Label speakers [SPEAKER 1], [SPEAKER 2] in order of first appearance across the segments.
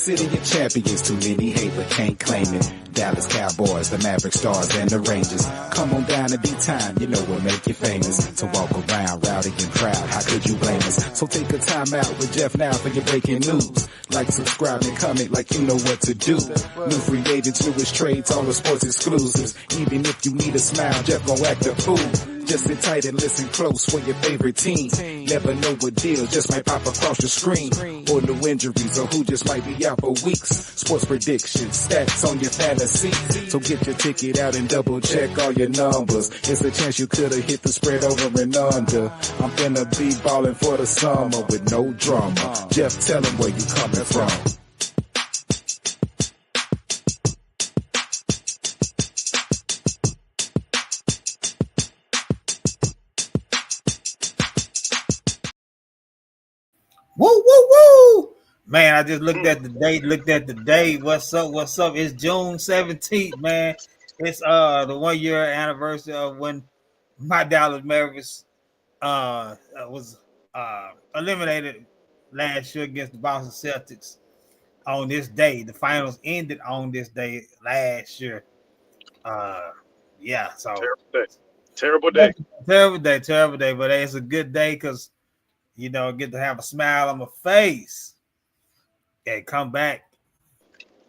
[SPEAKER 1] City of champions, too many hate but can't claim it. Dallas Cowboys, the Maverick Stars, and the Rangers. Come on down and be time, you know what make you famous. To walk around rowdy and proud, how could you blame us? So take a time out with Jeff now for your breaking news. Like, subscribe, and comment like you know what to do. New free agents, newest trades, all the sports exclusives. Even if you need a smile, Jeff gon' act a fool. Just sit tight and listen close for your favorite team. Never know what deal just might pop across your screen. Or new injuries or who just might be out for weeks. Sports predictions, stats on your fantasy. So get your ticket out and double check all your numbers. It's a chance you could've hit the spread over and under. I'm finna be ballin' for the summer with no drama. Jeff, tell him where you coming from.
[SPEAKER 2] Woo, woo, woo. Man, I just looked at the date. What's up? It's June 17th, man. It's the 1 year anniversary of when my Dallas Mavericks was eliminated last year against the Boston Celtics on this day. The finals ended on this day last year. Yeah, so
[SPEAKER 3] terrible day.
[SPEAKER 2] But it's a good day because you know, get to have a smile on my face and come back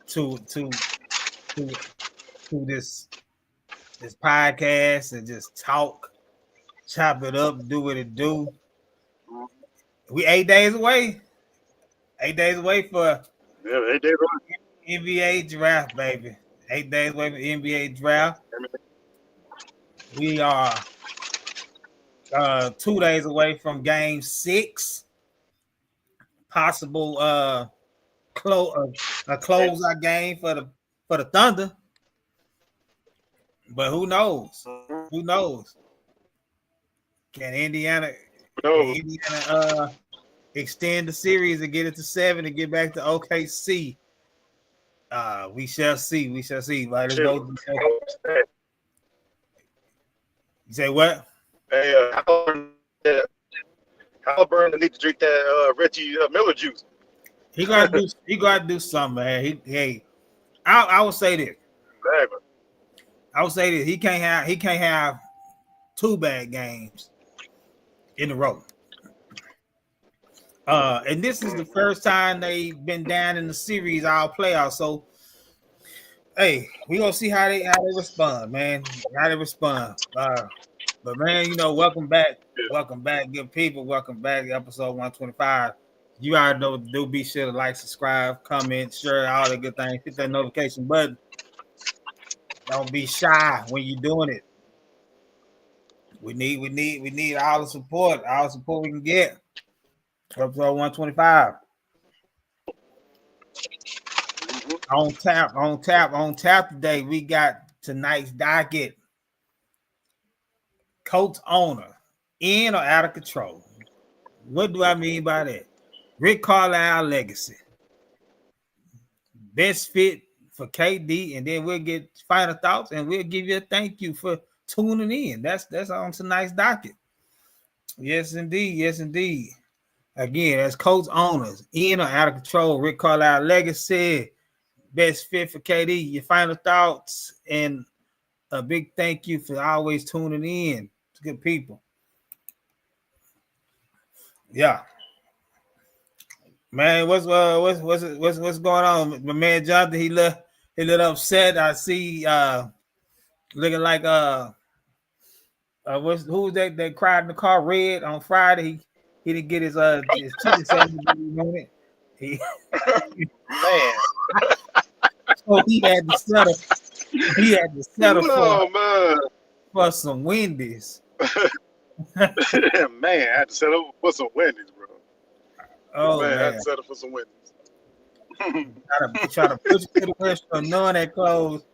[SPEAKER 2] to this podcast and just talk, chop it up, do what it do. We 8 days away. 8 days away for
[SPEAKER 3] 8 days away.
[SPEAKER 2] NBA draft, baby. 8 days away for NBA draft. We are 2 days away from Game 6. Possible closeout game for the Thunder. But who knows? Who knows? Can Indiana extend the series and get it to 7 and get back to OKC? We shall see. We shall see. Right, you say what?
[SPEAKER 3] Hey, Halliburton need to drink that Reggie Miller juice.
[SPEAKER 2] He gotta do something, man. I would say this.
[SPEAKER 3] Exactly.
[SPEAKER 2] I would say this. He can't have 2 bad games in a row. And this is the first time they've been down in the series all playoffs. So, hey, we gonna see how they respond, man. How they respond. But man, you know, welcome back, good people. Welcome back to episode 125. You already know what to do. Be sure to like, subscribe, comment, share, all the good things. Hit that notification button. Don't be shy when you're doing it. We need all the support we can get. Episode 125. On tap today. We got tonight's docket. Coach owner, in or out of control. What do I mean by that? Rick Carlisle legacy. Best fit for KD, and then we'll get final thoughts, and we'll give you a thank you for tuning in. That's on tonight's docket. Yes, indeed. Yes, indeed. Again, as coach owners, in or out of control, Rick Carlisle legacy. Best fit for KD. Your final thoughts, and a big thank you for always tuning in. It's good people. Yeah, man. What's going on? My man Jonathan, he look upset. I see looking like who was that cried in the car? Red on Friday. He didn't get his chicken sandwich.
[SPEAKER 3] Man.
[SPEAKER 2] So he had to settle. He had to settle for some Wendy's.
[SPEAKER 3] Man, I had to settle for some Wendy's, bro.
[SPEAKER 2] Oh man,
[SPEAKER 3] I had to settle for some Wendy's.
[SPEAKER 2] try to push to the restaurant, knowing that closed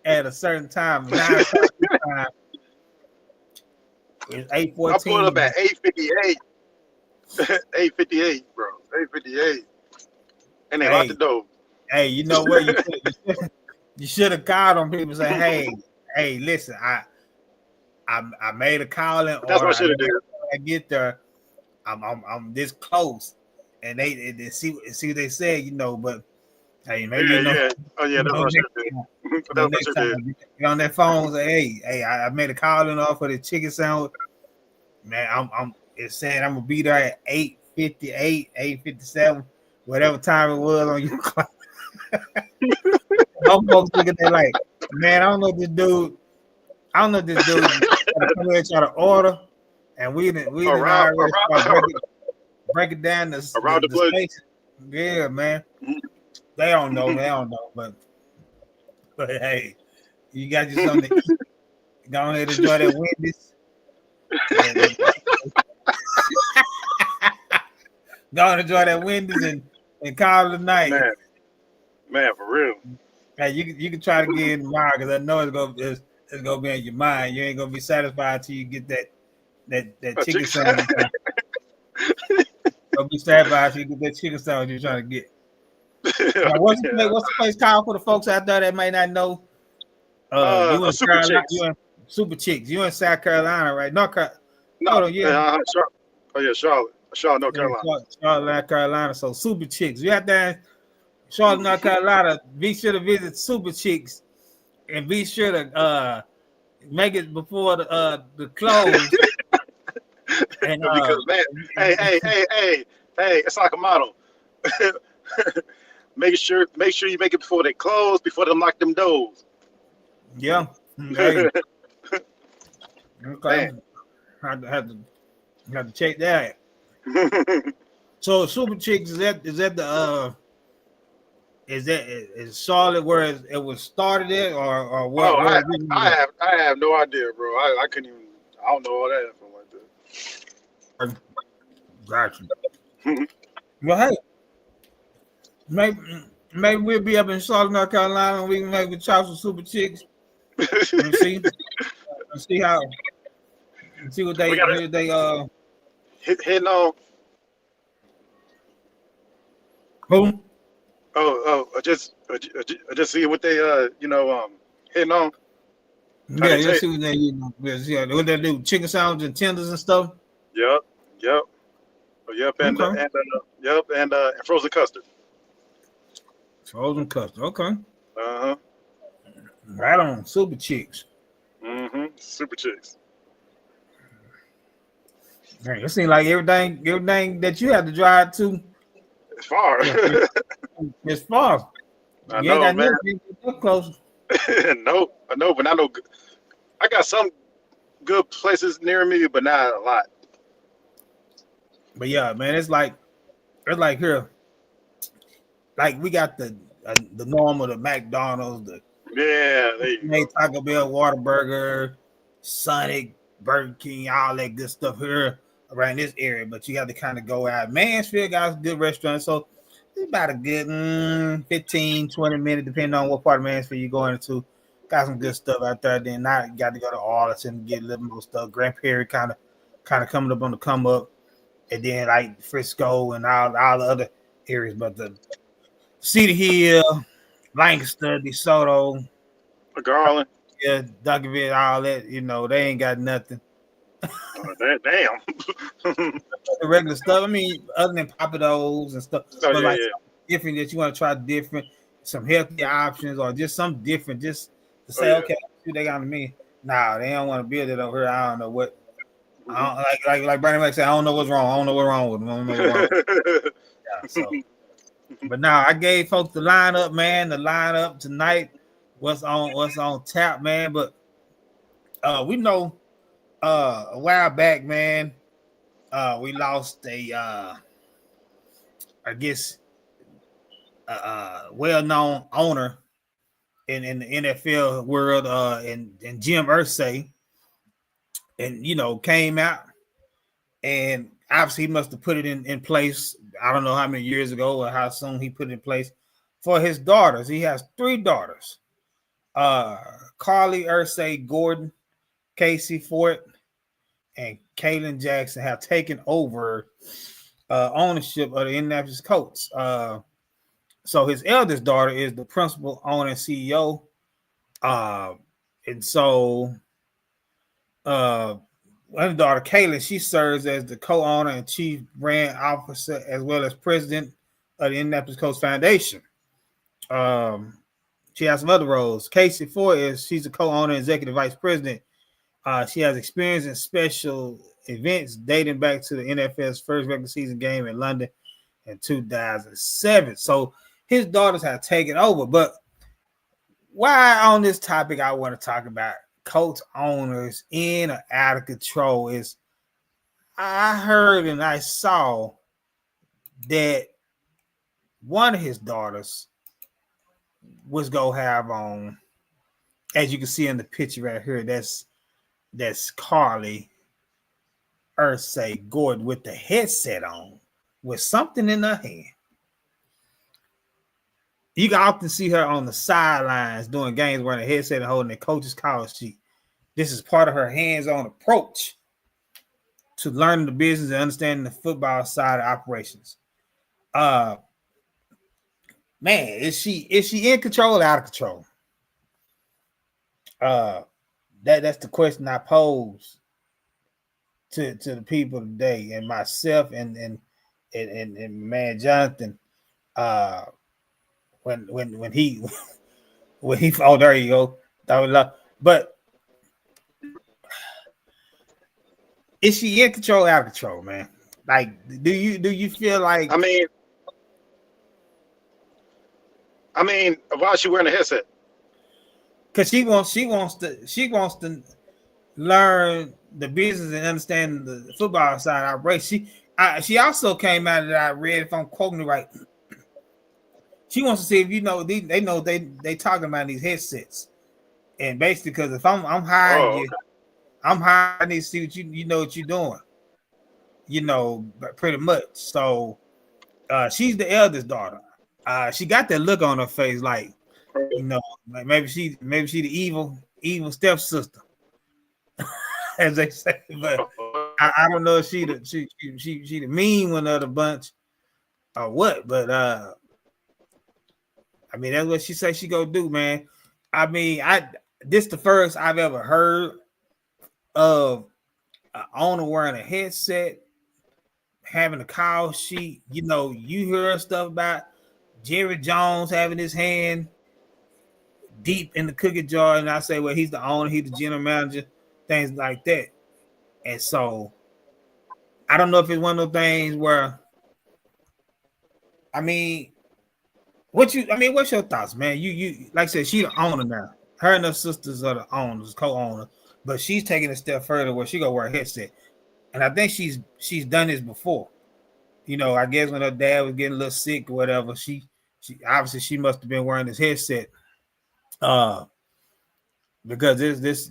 [SPEAKER 2] at a certain time. 9 o'clock. It's 8:14.
[SPEAKER 3] I pulled up at 8:58. 8:58, bro. 8:58. And they locked the door.
[SPEAKER 2] Hey, you know what? You should have called on people and say, hey, listen, I made a call and
[SPEAKER 3] that's what I should have did.
[SPEAKER 2] I get there, I'm this close, and they see what they said, you know. But Hey, maybe you know.
[SPEAKER 3] Yeah. Oh yeah, that's what
[SPEAKER 2] Next,
[SPEAKER 3] she did.
[SPEAKER 2] next time get on that phone and say, hey, I made a call in off for the chicken sandwich. Man, I'm it's saying I'm gonna be there at 8:58, 8:57, whatever time it was on your clock. Some folks look at that like, man, I don't know this dude come here and try to order, and we didn't
[SPEAKER 3] around
[SPEAKER 2] already start breaking down the
[SPEAKER 3] place.
[SPEAKER 2] space. Yeah, man. They don't know, but hey, you got you something to eat. Go ahead and enjoy that Wendy's. Go and enjoy that Wendy's and call it a night.
[SPEAKER 3] Man, for real.
[SPEAKER 2] Hey, you can try to get in tomorrow because I know it's gonna be in your mind. You ain't gonna be satisfied till you get that chicken sandwich. Don't be satisfied till you get that chicken sandwich you're trying to get. What's the place called for the folks out there that may not know? You in
[SPEAKER 3] Super
[SPEAKER 2] Carolina,
[SPEAKER 3] Chicks.
[SPEAKER 2] you in Super Chicks. You in South Carolina, right? North Carolina.
[SPEAKER 3] No,
[SPEAKER 2] yeah.
[SPEAKER 3] Charlotte, North Carolina.
[SPEAKER 2] Charlotte, North Carolina. So Super Chicks. You out there in Charlotte, North Carolina, be sure to visit Super Chicks and be sure to make it before the close. And
[SPEAKER 3] because man, hey, it's like a model. make sure you make it before they close, before they lock them doors.
[SPEAKER 2] Yeah. Hey. Okay. Have to check that. So Super Chicks is Charlotte where it was started at or what?
[SPEAKER 3] I have no idea, bro. I couldn't even. I don't know all that info like that.
[SPEAKER 2] Gotcha. Well, hey, maybe we'll be up in Charlotte, North Carolina, and we can maybe try some Super Chicks and see what they
[SPEAKER 3] hitting on.
[SPEAKER 2] Who?
[SPEAKER 3] I just see what they hitting on.
[SPEAKER 2] Yeah, you see what they what they do, chicken sandwich and tenders and stuff.
[SPEAKER 3] Yep, and frozen custard.
[SPEAKER 2] Frozen custard, okay.
[SPEAKER 3] Uh-huh.
[SPEAKER 2] Right on, Super Chicks.
[SPEAKER 3] Super Chicks.
[SPEAKER 2] Dang, it seems like everything that you have to drive to.
[SPEAKER 3] It's far.
[SPEAKER 2] It's far.
[SPEAKER 3] I know, man.
[SPEAKER 2] Nothing close.
[SPEAKER 3] No, I know, but I got some good places near me, but not a lot.
[SPEAKER 2] But yeah, man, it's like here, like we got the normal, the McDonald's, Taco Bell, Whataburger, Sonic, Burger King, all that good stuff here around this area. But you have to kind of go out. Mansfield got a good restaurant, so it's about a good 15, 20 minutes, depending on what part of Mansfield you're going to. Got some good stuff out there. Then now you got to go to Arlington and get a little more stuff. Grand Prairie kind of coming up on the come up. And then like Frisco and all the other areas, but the Cedar Hill, Lancaster, DeSoto,
[SPEAKER 3] Garland,
[SPEAKER 2] Duncanville, all that, they ain't got nothing.
[SPEAKER 3] Damn.
[SPEAKER 2] The regular stuff. I mean, other than Papados and stuff, different that you want to try different, some healthy options or just something different, just to say, okay, they got me. Nah, they don't want to build it over here. I don't know what. I don't, like Brandon Mack said, I don't know what's wrong. I don't know what's wrong with them. I don't know what's wrong. But now I gave folks the lineup, man. The lineup tonight, what's on tap, man. But we know a while back, man, we lost a well-known owner in the NFL world, in Jim Irsay. And came out, and obviously he must have put it in place. I don't know how many years ago or how soon he put it in place for his daughters. He has 3 daughters: Carly Irsay Gordon, Casey Fort, and Kaylin Jackson have taken over ownership of the Indianapolis Colts. So his eldest daughter is the principal owner and CEO, and so. One daughter, Kaylin, she serves as the co-owner and chief brand officer, as well as president of the Indianapolis Colts Foundation. She has some other roles. Casey Ford she's a co-owner and executive vice president. She has experience in special events dating back to the NFL's first regular season game in London in 2007. So his daughters have taken over. But why on this topic I want to talk about coach owners in or out of control is I heard and I saw that one of his daughters was going to have on, as you can see in the picture right here, that's Carly Ursay Gordon with the headset on with something in her hand. You can often see her on the sidelines doing games wearing a headset and holding a coach's call sheet. This is part of her hands-on approach to learning the business and understanding the football side of operations. Man, is she in control or out of control? That's the question I pose to the people today, and myself and man Jonathan. When he oh, there you go. But is she in control or out of control, man? Like, do you feel like?
[SPEAKER 3] I mean, why is she wearing a headset?
[SPEAKER 2] Because she wants to learn the business and understand the football side of operation. She also came out that I read, if I'm quoting it right. She wants to see if they know they talking about these headsets, and basically because if I'm hiring you, I'm hiring. I need to see what you know what you're doing, pretty much. So she's the eldest daughter. She got that look on her face, like like maybe she the evil stepsister, as they say. But I don't know if she the mean one of the bunch or what. But I mean that's what she say she go do, man. I mean this the first I've ever heard of an owner wearing a headset, having a call sheet. You hear stuff about Jerry Jones having his hand deep in the cookie jar, and I say, well, he's the owner, he's the general manager, things like that. And so I don't know if it's one of those things where, what's your thoughts, man? You like I said, she's the owner now. Her and her sisters are the owners, co-owners, but she's taking a step further where she gonna wear a headset. And I think she's done this before. I guess when her dad was getting a little sick or whatever, she obviously she must have been wearing this headset. Because this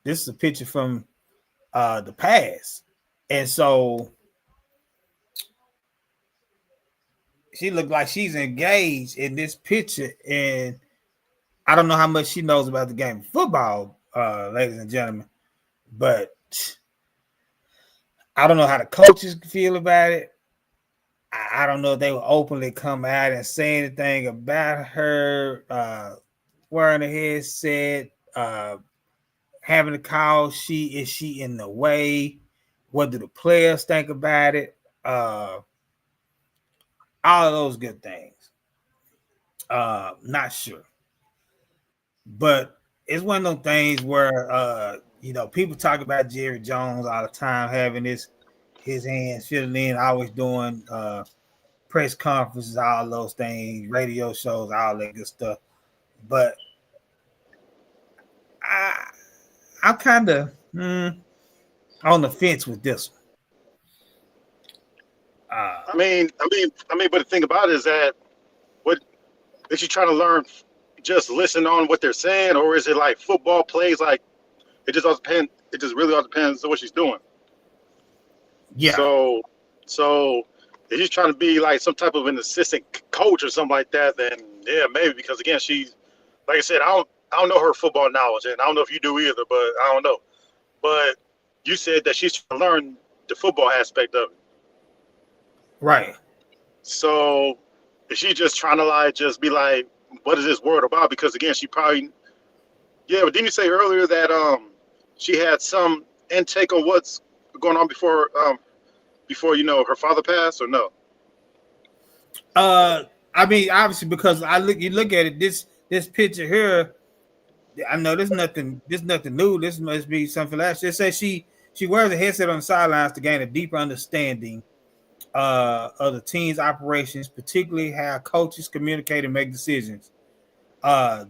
[SPEAKER 2] is a picture from the past. And so she looked like she's engaged in this picture, and I don't know how much she knows about the game of football, ladies and gentlemen, but I don't know how the coaches feel about it. I don't know if they will openly come out and say anything about her wearing a headset, having a call sheet. Is she in the way? What do the players think about it? All of those good things. Not sure. But it's one of those things where people talk about Jerry Jones all the time, having his hands filling in, always doing press conferences, all those things, radio shows, all that good stuff. But I'm kind of on the fence with this one.
[SPEAKER 3] I mean, but the thing about it is that what is she trying to learn? Just listen on what they're saying, or is it like football plays? Like it just all depends. It just really all depends on what she's doing.
[SPEAKER 2] Yeah.
[SPEAKER 3] So if she's trying to be like some type of an assistant coach or something like that, then yeah, maybe, because again, she's like I said, I don't know her football knowledge, and I don't know if you do either, but I don't know. But you said that she's trying to learn the football aspect of it.
[SPEAKER 2] Right.
[SPEAKER 3] So is she just trying to just be like, what is this word about? Because again, she probably, but didn't you say earlier that she had some intake on what's going on before her father passed, or no?
[SPEAKER 2] I mean, obviously, because you look at it, this picture here. I know there's nothing new. This must be something else. It says she wears a headset on the sidelines to gain a deeper understanding of the team's operations, particularly how coaches communicate and make decisions.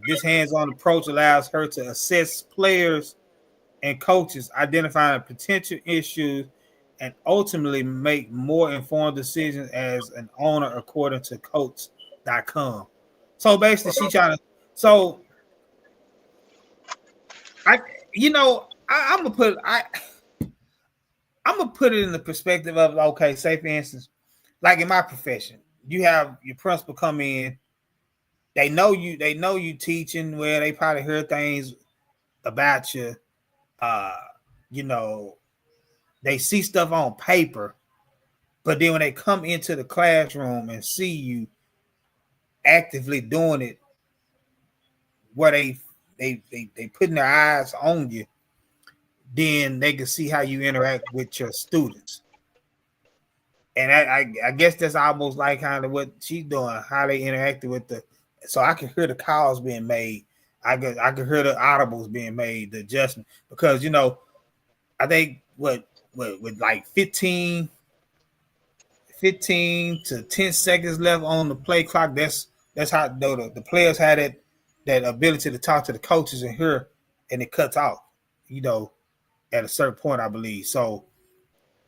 [SPEAKER 2] This hands-on approach allows her to assess players and coaches, identifying potential issues, and ultimately make more informed decisions as an owner, according to Coach.com. So basically, she trying to. So I'm gonna put it in the perspective of, okay, say for instance, like in my profession, you have your principal come in. They know you teaching, where they probably heard things about you. You know, they see stuff on paper, but then when they come into the classroom and see you actively doing it, where they putting their eyes on you, then they can see how you interact with your students. And I guess that's almost like kind of what she's doing, how they interacted with so I can hear the calls being made. I can hear the audibles being made, the adjustment, because I think with like 15 to 10 seconds left on the play clock, that's how the players had that ability to talk to the coaches and hear, and it cuts off, at a certain point, I believe. So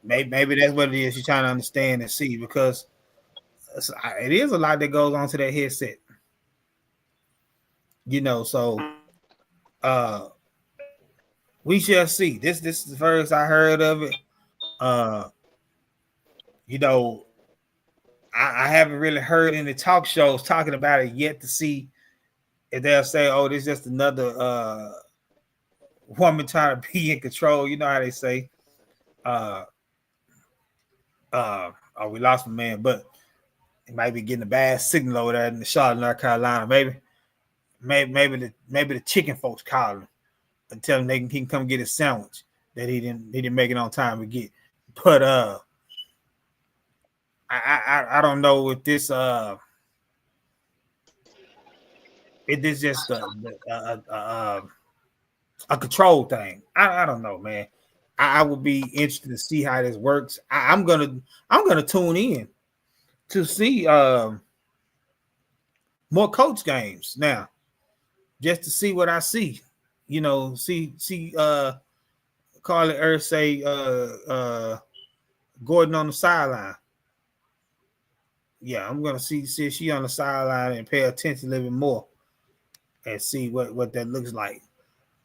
[SPEAKER 2] maybe that's what it is. You're trying to understand and see, because it is a lot that goes on to that headset. So we shall see. This is the first I heard of it. I haven't really heard any talk shows talking about it yet to see if they'll say, "Oh, this is just another woman trying to be in control." You know how they say, "Oh, we lost my man," but it might be getting a bad signal over there in the Charlotte, North Carolina. Maybe the chicken folks call him and tell him he can come get his sandwich that he didn't make it on time to get. But I don't know if this just a control thing. I don't know, man. I would be interested to see how this works. I'm gonna tune in to see more coach games now, just to see what I see. See Carly Ursay Gordon on the sideline. Yeah, I'm gonna see she on the sideline and pay attention a little bit more and see what that looks like.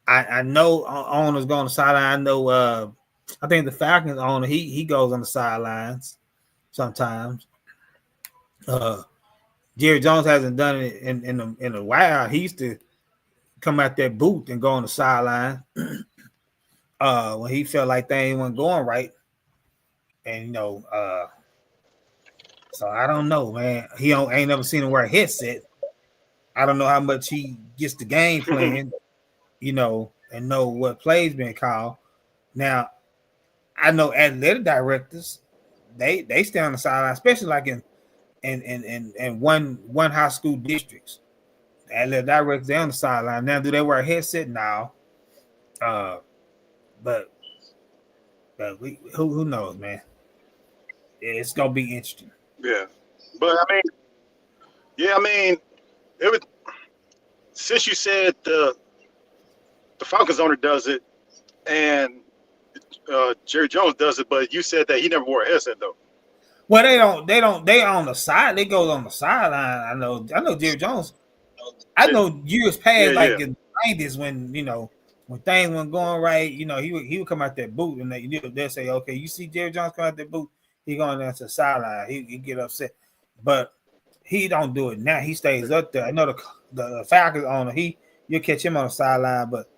[SPEAKER 2] I know owners go on the sideline. I know I think the Falcons owner, he goes on the sidelines sometimes. Jerry Jones hasn't done it in a while. He used to come out that booth and go on the sideline when he felt like things weren't going right. And so I don't know, man. He ain't never seen him wear a headset. I don't know how much he gets the game plan, and know what plays being called. Now, I know athletic directors, they stay on the sideline, especially like in one high school districts. The athletic directors, they on the sideline. Now, do they wear a headset? No. But who knows, man? It's gonna be interesting.
[SPEAKER 3] Yeah, but since you said the Falcons owner does it and Jerry Jones does it, but you said that he never wore a headset though.
[SPEAKER 2] Well, they on the side. They go on the sideline. I know Jerry Jones. I know years past, in the 90s when when things weren't going right, he would come out that booth and they'll say, okay, you see Jerry Jones come out that booth, he going down to the sideline. He get upset, but he don't do it now. He stays up there. I know the Falcons owner, you'll catch him on the sideline, but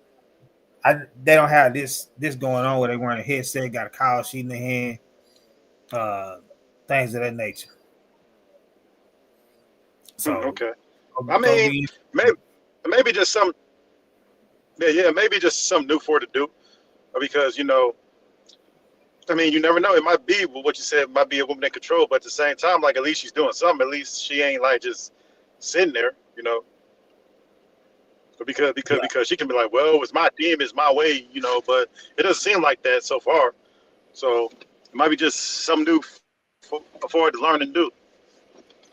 [SPEAKER 2] they don't have this going on where they wearing a headset, got a call sheet in their hand, things of that nature. So
[SPEAKER 3] okay, maybe just some, maybe just something new for it to do, because I mean, you never know. It might be what you said. Might be a woman in control, but at the same time, like at least she's doing something. At least she ain't like just sitting there, you know. But because she can be like, well, it's my team, it's my way, you know. But it doesn't seem like that so far. So it might be just something new for her to learn and do.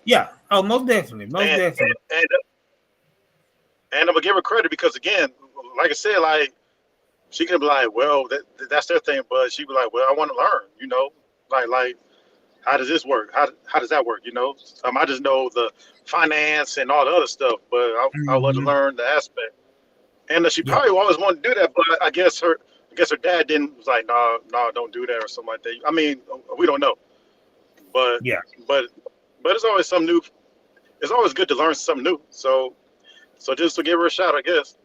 [SPEAKER 2] Yeah. Oh, most definitely.
[SPEAKER 3] And I'm gonna give her credit because again, like I said, like she can be like, well, that's their thing, but she be like, well, I want to learn, you know, like how does this work? How does that work? You know, I just know the finance and all the other stuff, but I would love to learn the aspect. And she probably always wanted to do that, but I guess her dad didn't was like, no, don't do that or something like that. I mean, we don't know, but but it's always something new. It's always good to learn something new. So just to give her a shot, I guess.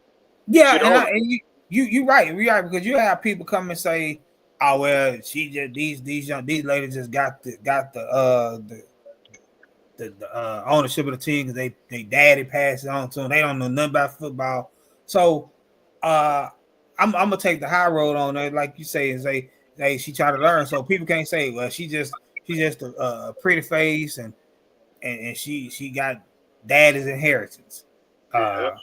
[SPEAKER 2] Yeah, and you're right, because you have people come and say, "Oh well, she just these ladies just got the ownership of the team because they daddy passed it on to them. They don't know nothing about football." So I'm gonna take the high road on it, like you say, and say, "Hey, she tried to learn." So people can't say, "Well, she's just a pretty face and she got daddy's inheritance." Of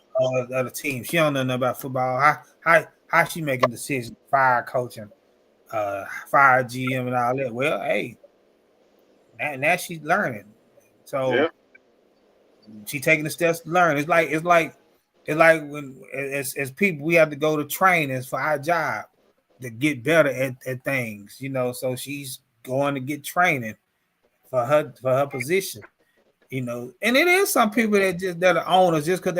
[SPEAKER 2] the team. She don't know nothing about football. How she making decisions, fire coaching, fire GM and all that. Well, hey, now she's learning. So she taking the steps to learn. It's like when as people we have to go to trainings for our job to get better at things, you know. So she's going to get training for her position. You know, and it is some people that are owners just because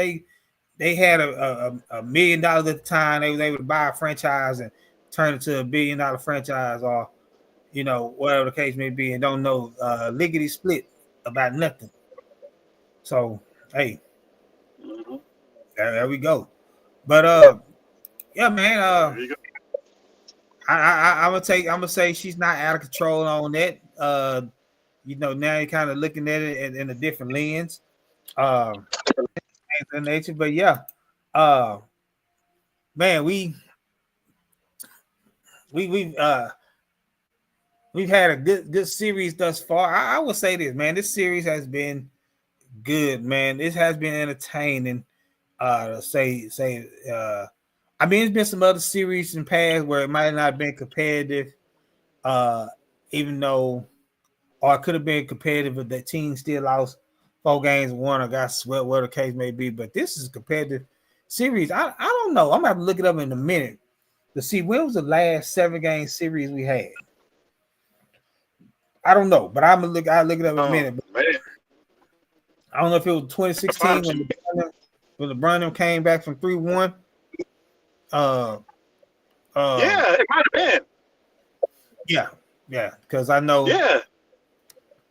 [SPEAKER 2] they had a $1 million at the time. They was able to buy a franchise and turn it to $1 billion franchise, or you know, whatever the case may be, and don't know lickety split about nothing. So hey, there we go. But yeah, man. I'm gonna say she's not out of control on that. You know, now you're kind of looking at it in a different lens. Nature, but yeah, man, we've had a good series thus far. I would say this, man. This series has been good, man. This has been entertaining. To say, I mean, there's been some other series in the past where it might not have been competitive, even though, or it could have been competitive, but that team still lost 4 games, won or got swept, whatever the case may be. But this is a competitive series. I don't know. I'm gonna have to look it up in a minute to see when was the last 7-game series we had. I don't know, but I'll look it up in a minute. I don't know if it was 2016 when LeBron came back from 3-1.
[SPEAKER 3] Yeah, it might have been.
[SPEAKER 2] Yeah, because I know.
[SPEAKER 3] Yeah,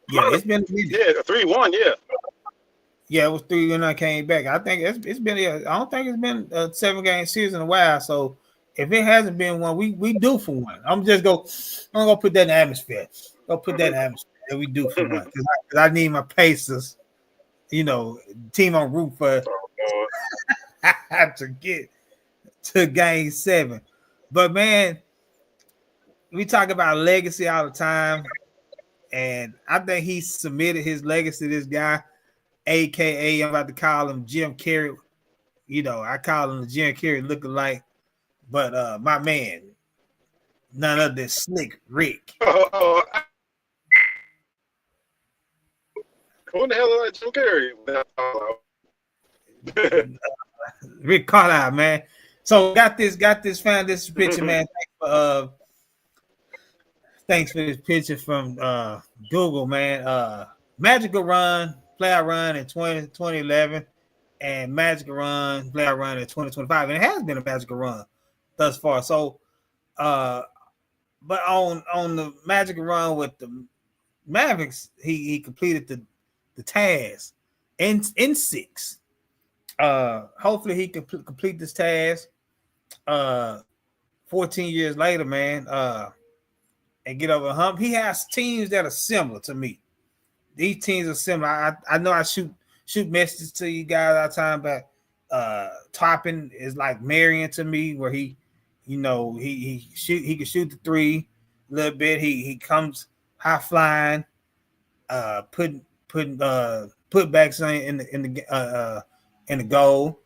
[SPEAKER 2] it's been
[SPEAKER 3] 3-1.
[SPEAKER 2] Yeah, it was 3 when I came back. I think it's been. I don't think it's been a 7-game season in a while. So if it hasn't been one, we do for one. I'm gonna put that in the atmosphere. Go put that in the atmosphere. That we do for one because I need my Pacers. You know, team on route for to get to Game 7. But man, we talk about legacy all the time, and I think he submitted his legacy to this guy, aka I'm about to call him Jim Carrey. You know, I call him the Jim Carrey lookalike, but my man, none other than Slick Rick.
[SPEAKER 3] Who the hell is that Jim Carrey?
[SPEAKER 2] Rick Carlisle, man. So found this picture, man. Thanks for this picture from Google, man. Magical run, playoff run in 2011, and magical run, playoff run in 2025. And it has been a magical run thus far. So but on the magical run with the Mavericks, he completed the task in 6. Hopefully he can complete this task 14 years later, man, and get over the hump. He has teams that are similar to me. These teams are similar. I know I shoot messages to you guys all the time, but Toppin is like Marion to me, where he can shoot the 3, little bit. He comes high flying, putting putbacks in the goal.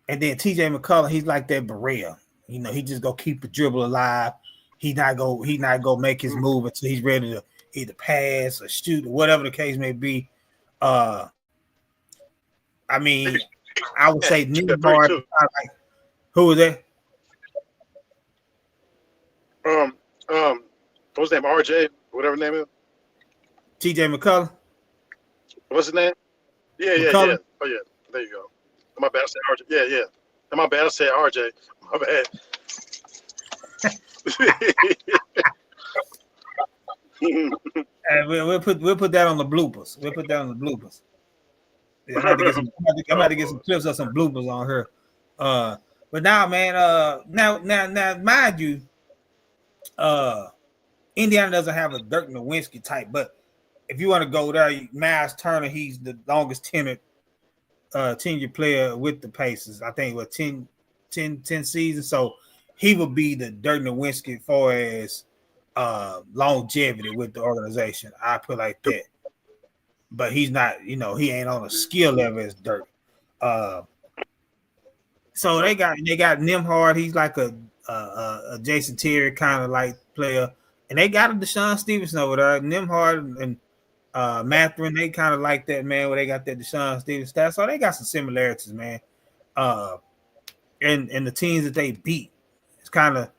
[SPEAKER 2] And then TJ McCollum, he's like that Berea. You know, he just go keep the dribble alive. He not go make his move until he's ready to either pass or shoot or whatever the case may be. I mean, I would say Nembhard. Like, who was that?
[SPEAKER 3] What's his name? RJ, whatever his name is.
[SPEAKER 2] TJ McCollum.
[SPEAKER 3] What's his name? Yeah. Oh yeah. There you go. My bad. I said RJ. Yeah. My bad. I said RJ. My bad.
[SPEAKER 2] And we'll put that on the bloopers. We'll put that on the bloopers. I'm about to get some clips of some bloopers on her. But now, man, now, mind you, Indiana doesn't have a Dirk Nowitzki type, but if you want to go there, Miles Turner, he's the longest tenured player with the Pacers. I think what 10 seasons. So he would be the Dirk Nowitzki as far as longevity with the organization. I put like that. But he's not, you know, he ain't on a skill level as Dirk. So they got Nembhard. He's like a Jason Terry kind of like player, and they got a Deshaun Stevenson over there. Nembhard and Mathurin, they kind of like that, man. Where they got that Deshaun Stevenson stat, so they got some similarities, man. And the teams that they beat, it's kind of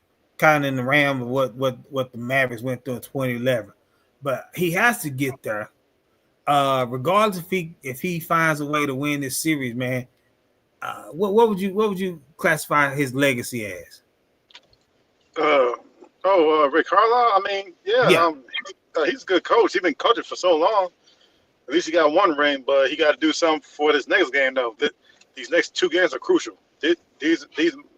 [SPEAKER 2] in the realm of what the Mavericks went through in 2011. But he has to get there, regardless if he finds a way to win this series, man. What would you classify his legacy as?
[SPEAKER 3] Rick Carlisle. I mean, yeah. He's a good coach. He's been coaching for so long. At least he got one ring, but he got to do something for this next game, though. These next two games are crucial. These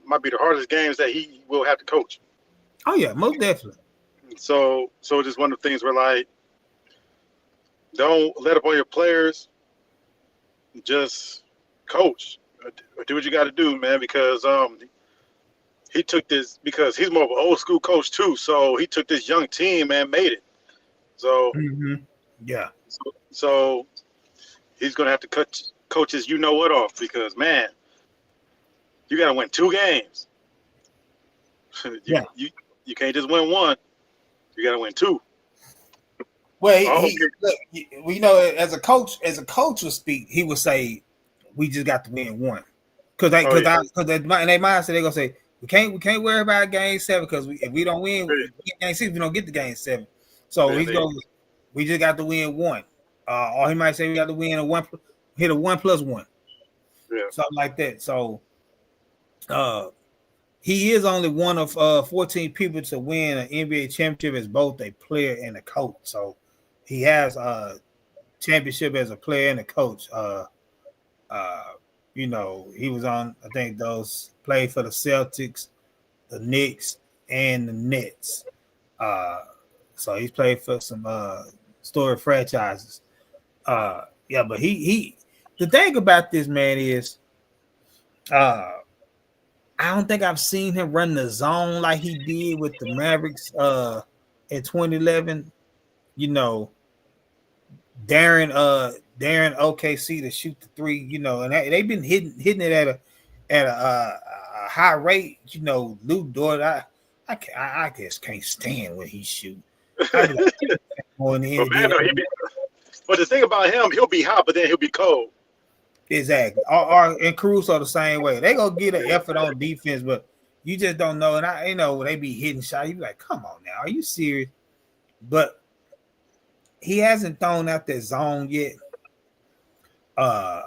[SPEAKER 3] might be the hardest games that he will have to coach.
[SPEAKER 2] Oh yeah, most definitely.
[SPEAKER 3] So just one of the things where, like, don't let up on your players. Just coach. Do what you got to do, man, because he took this, because he's more of an old school coach too. So he took this young team and made it. So
[SPEAKER 2] yeah.
[SPEAKER 3] So he's gonna have to cut coaches you know what off, because, man, you got to win 2 games. You can't just win 1. You got to win 2.
[SPEAKER 2] Well, you know, as a coach would speak, he would say, "We just got to win 1," because they mindset they gonna say we can't worry about game 7 because if we don't win game 6, we don't get the game 7. So he's going, we just got to win 1. Or he might say we got to win hit a 1+1, something like that. So he is only one of 14 people to win an NBA championship as both a player and a coach. So he has a championship as a player and a coach. You know, he was on, I think those played for the Celtics, the Knicks, and the Nets. So he's played for some storied franchises. But he the thing about this man is I don't think I've seen him run the zone like he did with the Mavericks in 2011. You know, Darren OKC to shoot the 3, you know, and they've been hitting it at a high rate. You know, Luke Dort, I just can't stand when he shoot. But
[SPEAKER 3] the thing about him, he'll be hot, but then he'll be cold.
[SPEAKER 2] Exactly. And Caruso the same way. They gonna get an effort on defense, but you just don't know. And you know, they be hitting shots. You be like, come on now, are you serious? But he hasn't thrown out that zone yet. I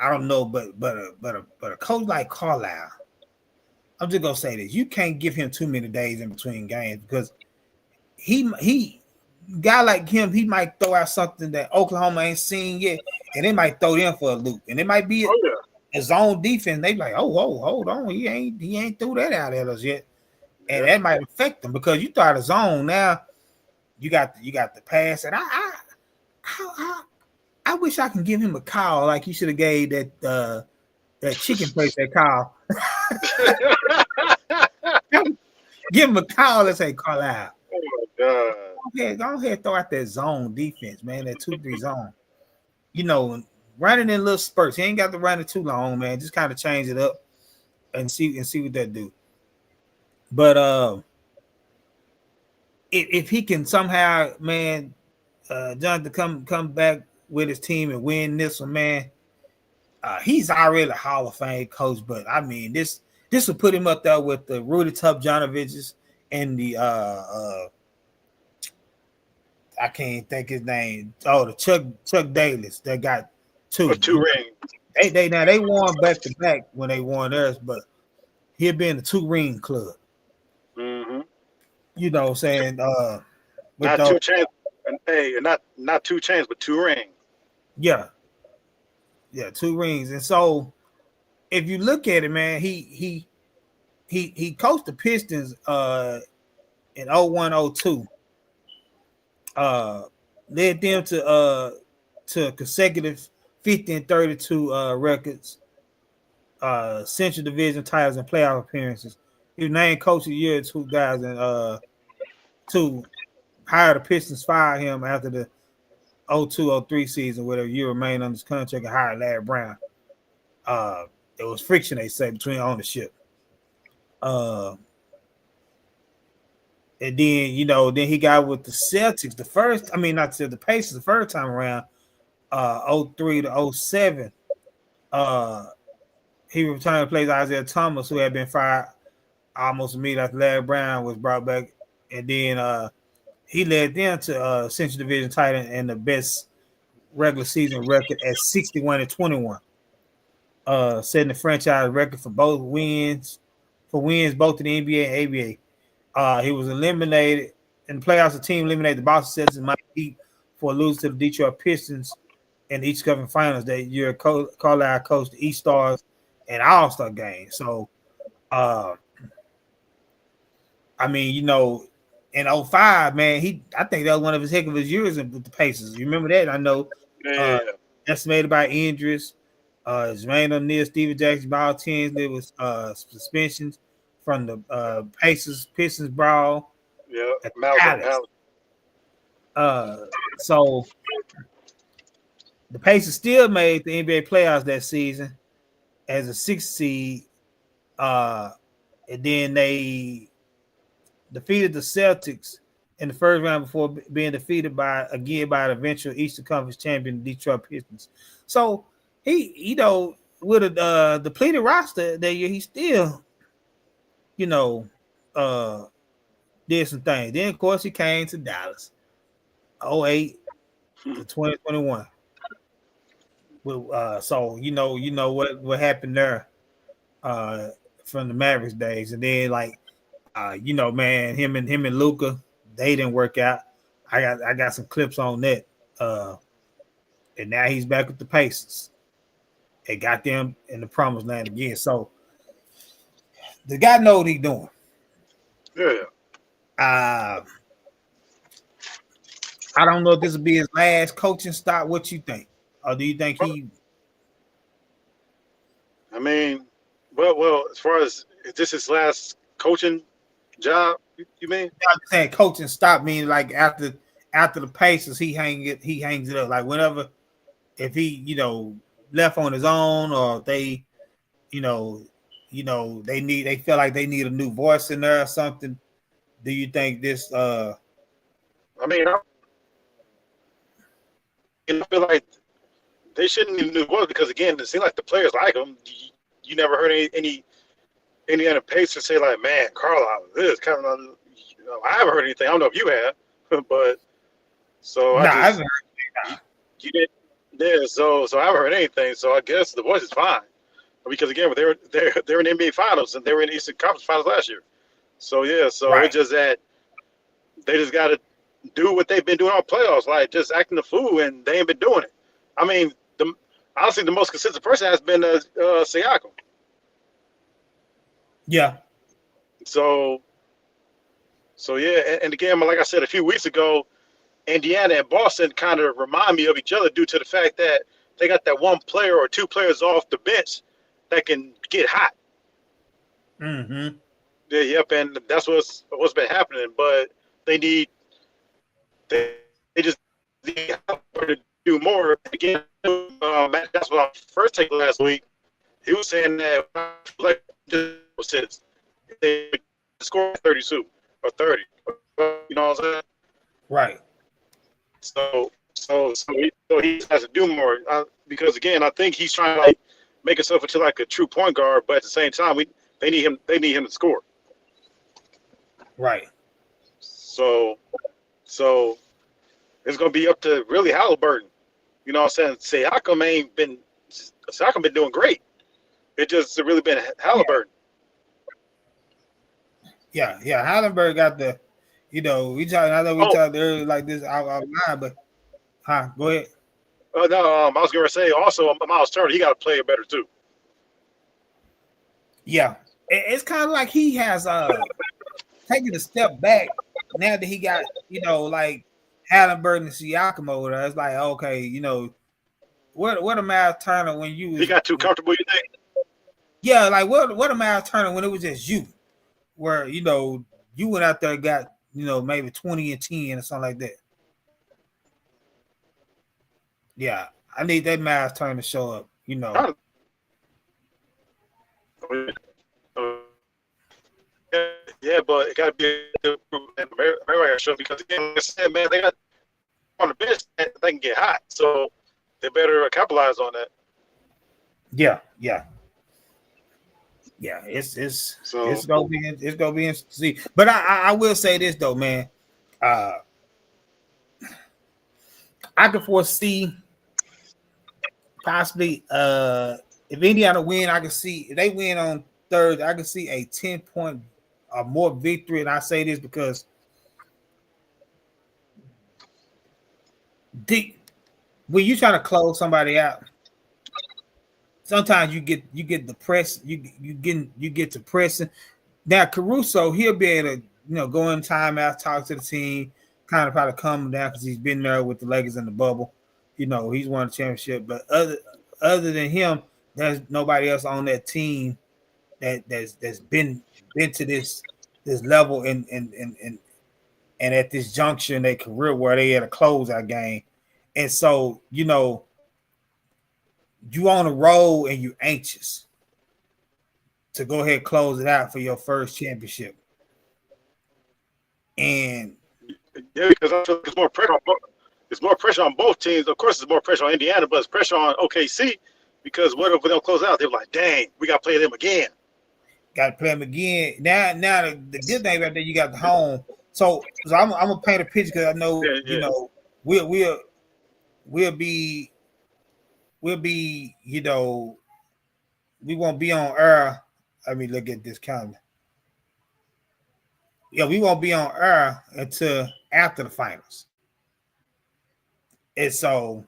[SPEAKER 2] don't know, but a coach like Carlisle, I'm just gonna say this: you can't give him too many days in between games, because he guy like him, he might throw out something that Oklahoma ain't seen yet, and they might throw them for a loop, and it might be a zone defense. They be like, oh, hold on, he ain't threw that out at us yet, and that might affect them, because you throw out a zone now. You got the pass, and I wish I can give him a call like you should have gave that chicken place that call. Give him a call and say, Carlisle.
[SPEAKER 3] Oh my God.
[SPEAKER 2] Go ahead, throw out that zone defense, man. That 2-3 zone. You know, running in little spurts. He ain't got to run it too long, man. Just kind of change it up and see what that do. But if he can somehow, man, Jonathan come back with his team and win this one, man, he's already a Hall of Fame coach. But I mean, this will put him up there with the Rudy Tubjanoviches and the I can't think his name. Oh, the Chuck Daly's that got two
[SPEAKER 3] rings.
[SPEAKER 2] They won back to back when they won theirs, but he'll be in the 2-ring club.
[SPEAKER 3] Mm-hmm.
[SPEAKER 2] You know what I'm saying?
[SPEAKER 3] Not 2 chains. Hey, not 2 chains, but 2 rings.
[SPEAKER 2] Yeah. Yeah, 2 rings. And so if you look at it, man, he coached the Pistons in 01-02. Led them to consecutive 50 and 32 records, Central Division titles, and playoff appearances. He was named Coach of the Year in 2002. Hired the Pistons, fired him after the 02-03 season, where the year remained on his contract, and hired Larry Brown. It was friction, they say, between ownership. And then, you know, then he got with the Celtics the Pacers the first time around, 03-07. He returned to play Isaiah Thomas, who had been fired almost immediately after Larry Brown was brought back. And then he led them to Central Division title and the best regular season record at 61-21. Setting the franchise record for wins both in the NBA and ABA. He was eliminated in the playoffs. The team eliminated the Boston Celtics and Miami Heat for losing to the Detroit Pistons in the East Conference Finals that year. Carlisle coached the East Stars and All-Star game. So, I mean, you know, in 05, man, I think that was one of his heck of his years with the Pacers. You remember that? I know. Estimated by injuries, Jermaine O'Neal, Steven Jackson, Ball Tinsley was suspensions from the Pistons brawl.
[SPEAKER 3] Yeah,
[SPEAKER 2] so the Pacers still made the NBA playoffs that season as a 6th seed, and then they defeated the Celtics in the first round before being defeated by the eventual Eastern Conference champion Detroit Pistons. So he, you know, with a depleted roster that year, he still, you know, did some things. Then, of course, he came to Dallas, 08 to 2021. So you know what happened there from the Mavericks days, and then you know, man, him and Luka, they didn't work out. I got some clips on that, and now he's back with the Pacers. It got them in the promised land again. So the guy know what he's doing.
[SPEAKER 3] Yeah.
[SPEAKER 2] I don't know if this will be his last coaching stop. What you think? Or do you think he?
[SPEAKER 3] I mean, well, as far as is this his last coaching job? You mean?
[SPEAKER 2] I'm saying coaching stop means like after the Pacers, he hangs it up. Like whenever, if he, you know, left on his own, or they, you know, they feel like they need a new voice in there or something. Do you think this?
[SPEAKER 3] I mean, I feel like they shouldn't need a new voice because again, it seems like the players like him. You never heard any other Pacers say like, man, Carlisle, this kind of. You know, I haven't heard anything. I don't know if you have, but so I haven't heard. You didn't. Yeah, so I haven't heard anything. So I guess the voice is fine because again, they're in the NBA Finals and they were in the Eastern Conference Finals last year. So yeah, right. It's just that they just got to do what they've been doing on playoffs, like just acting the fool, and they ain't been doing it. I mean, honestly, the most consistent person has been Siakam.
[SPEAKER 2] Yeah.
[SPEAKER 3] So yeah, and again, like I said a few weeks ago, Indiana and Boston kind of remind me of each other due to the fact that they got that one player or two players off the bench that can get hot.
[SPEAKER 2] Mm-hmm.
[SPEAKER 3] yep, and that's what's been happening. But they just need to do more. Again, that's what I first take last week. He was saying that like since they score 32 or 30, you know what I'm saying?
[SPEAKER 2] Right.
[SPEAKER 3] So he has to do more because again, I think he's trying to like make himself into like a true point guard, but at the same time, they need him to score.
[SPEAKER 2] Right.
[SPEAKER 3] So it's gonna be up to really Halliburton. You know what I'm saying? Siakam been doing great. It just really been Halliburton.
[SPEAKER 2] Yeah. Halliburton got the, we talked earlier like this out line, but go ahead.
[SPEAKER 3] No, I was gonna say also Miles Turner, he got to play better too.
[SPEAKER 2] Yeah, it's kind of like he has taken a step back now that he got like Halliburton and Siakam over there. It's like, okay, what a Miles Turner when
[SPEAKER 3] he got too comfortable, you think?
[SPEAKER 2] Yeah, like what a Miles Turner when it was just you, where you went out there and got maybe 20 and 10 or something like that. Yeah, I need that Miles Turner to show up.
[SPEAKER 3] Yeah, but it got to be a show because again, like I said, man, they got on the bench that they can get hot, so they better capitalize on that.
[SPEAKER 2] Yeah. It's gonna be interesting to see. But I will say this though, man. I can foresee possibly if Indiana win, I can see if they win on Thursday, I can see a 10-point or more victory. And I say this because when you trying to close somebody out, sometimes you get depressed. You get depressing. Now Caruso, he'll be able to go in timeout, talk to the team, kind of probably calm him down because he's been there with the Lakers in the bubble. He's won a championship. But other than him, there's nobody else on that team that's been to this level and at this juncture in their career where they had a closeout game. And so, you on a roll and you're anxious to go ahead and close it out for your first championship. And
[SPEAKER 3] yeah, because I feel there's more pressure on both. There's more pressure on both teams. Of course, there's more pressure on Indiana, but it's pressure on OKC because what if we don't close out? They're like, dang, we got to play them again.
[SPEAKER 2] Got to play them again. Now the good thing right there, you got the home. So I'm gonna paint a picture because I know we'll be we won't be on air. Let me look at this calendar. Yeah, we won't be on air until after the finals. And so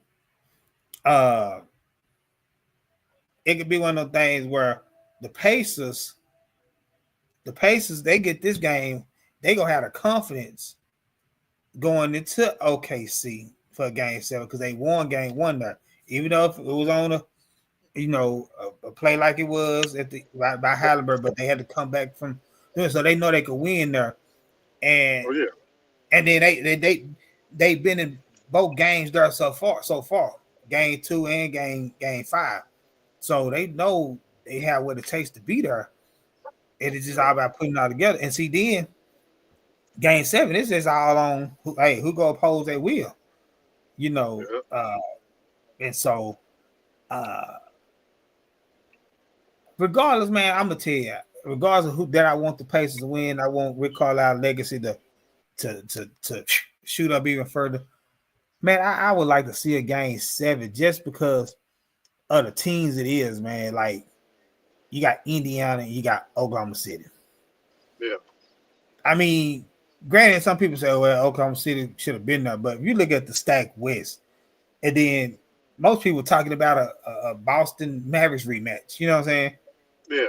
[SPEAKER 2] it could be one of those things where the Pacers, they get this game, they gonna have the confidence going into OKC for Game 7 because they won Game 1 there. Even though if it was on a play like it was by Halliburton, but they had to come back from so they know they could win there. And and then they've been in both games there so far, Game 2 and game 5. So they know they have what it takes to be there. It is just all about putting it all together. And see, then Game 7, this is all on who go oppose their will, and so regardless, man, I'm gonna tell you, regardless of who that I want the Pacers to win, I want Rick Carlisle's legacy to shoot up even further. Man, I would like to see a Game 7 just because of the teams it is, man. Like you got Indiana and you got Oklahoma City.
[SPEAKER 3] Yeah.
[SPEAKER 2] I mean, granted, some people say, well, Oklahoma City should have been there, but if you look at the stacked West, and then most people talking about a Boston Mavericks rematch, you know what I'm saying?
[SPEAKER 3] Yeah.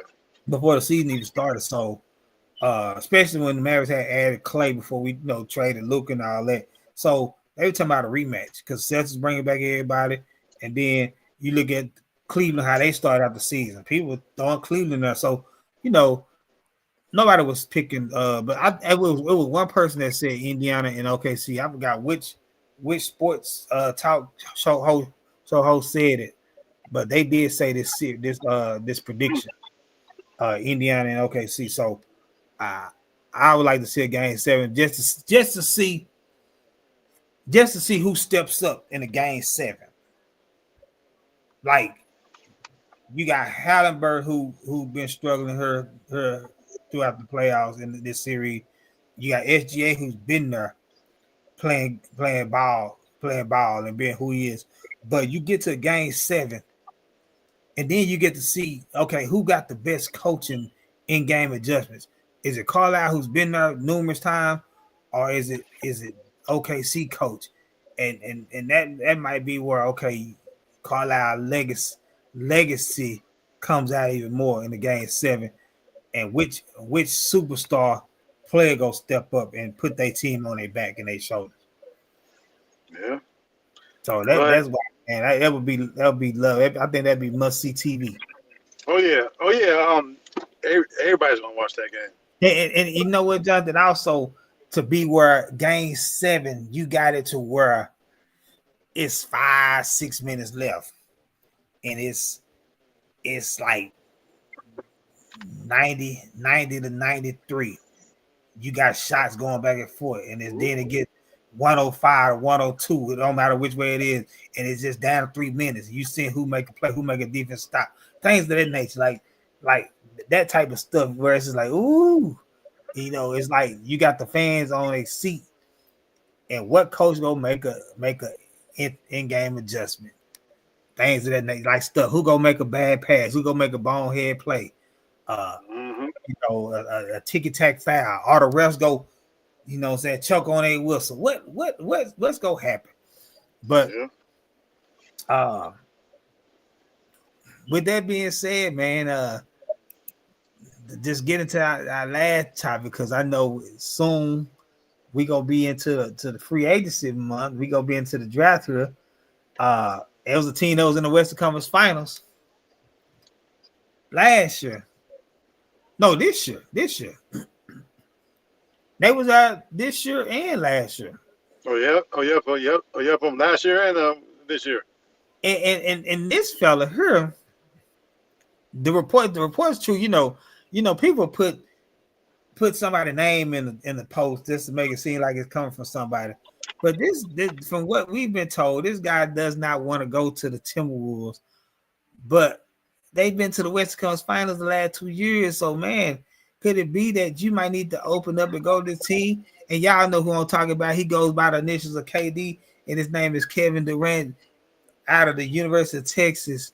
[SPEAKER 2] Before the season even started. So especially when the Mavericks had added Clay before we traded Luka and all that. So they were talking about a rematch because Celtics bringing back everybody. And then you look at Cleveland, how they started out the season. People throwing Cleveland there. So, nobody was picking. But it was one person that said Indiana and OKC. I forgot which sports talk show host said it, but they did say this prediction. Indiana and OKC. So I would like to see a game 7 just to see who steps up in the game 7. Like you got Hallenberg who been struggling her throughout the playoffs in this series. You got SGA who's been there playing ball and being who he is. But you get to game 7, and then you get to see who got the best coaching in game adjustments. Is it Carlisle who's been there numerous times, or is it OKC coach? And that might be where Carlisle legacy comes out even more in the game 7, and which superstar player go step up and put their team on their back and their shoulders.
[SPEAKER 3] Yeah.
[SPEAKER 2] So that's why, and that would be love. I think that'd be must see TV.
[SPEAKER 3] Oh yeah. Everybody's gonna watch that game.
[SPEAKER 2] And you know what, Jonathan? Also, to be where game 7, you got it to where it's 5-6 minutes left, and it's like 90 to 93. You got shots going back and forth, and then it gets 105 or 102. It don't matter which way it is, and it's just down to 3 minutes. You see who make a play, who make a defense stop, things of that nature, like that type of stuff. Where it's just like, ooh, it's like you got the fans on a seat, and what coach gonna make a in-game adjustment, things of that nature, like stuff. Who gonna make a bad pass? Who gonna make a bonehead play? A ticky-tack foul, or the refs go, choke on a whistle. What's gonna happen? But with that being said, man, just get into our last topic, because I know soon we gonna be into the free agency month. We gonna be into the draft here. It was a team that was in the Western Conference Finals last year. No, this year. They was out this year and last year.
[SPEAKER 3] Oh yeah, from last year and this year.
[SPEAKER 2] And this fella here, the report's true. People put somebody's name in the post just to make it seem like it's coming from somebody. But this from what we've been told, this guy does not want to go to the Timberwolves, but they've been to the Western Conference Finals the last 2 years. So, man, could it be that you might need to open up and go to this team? And y'all know who I'm talking about. He goes by the initials of KD, and his name is Kevin Durant out of the University of Texas.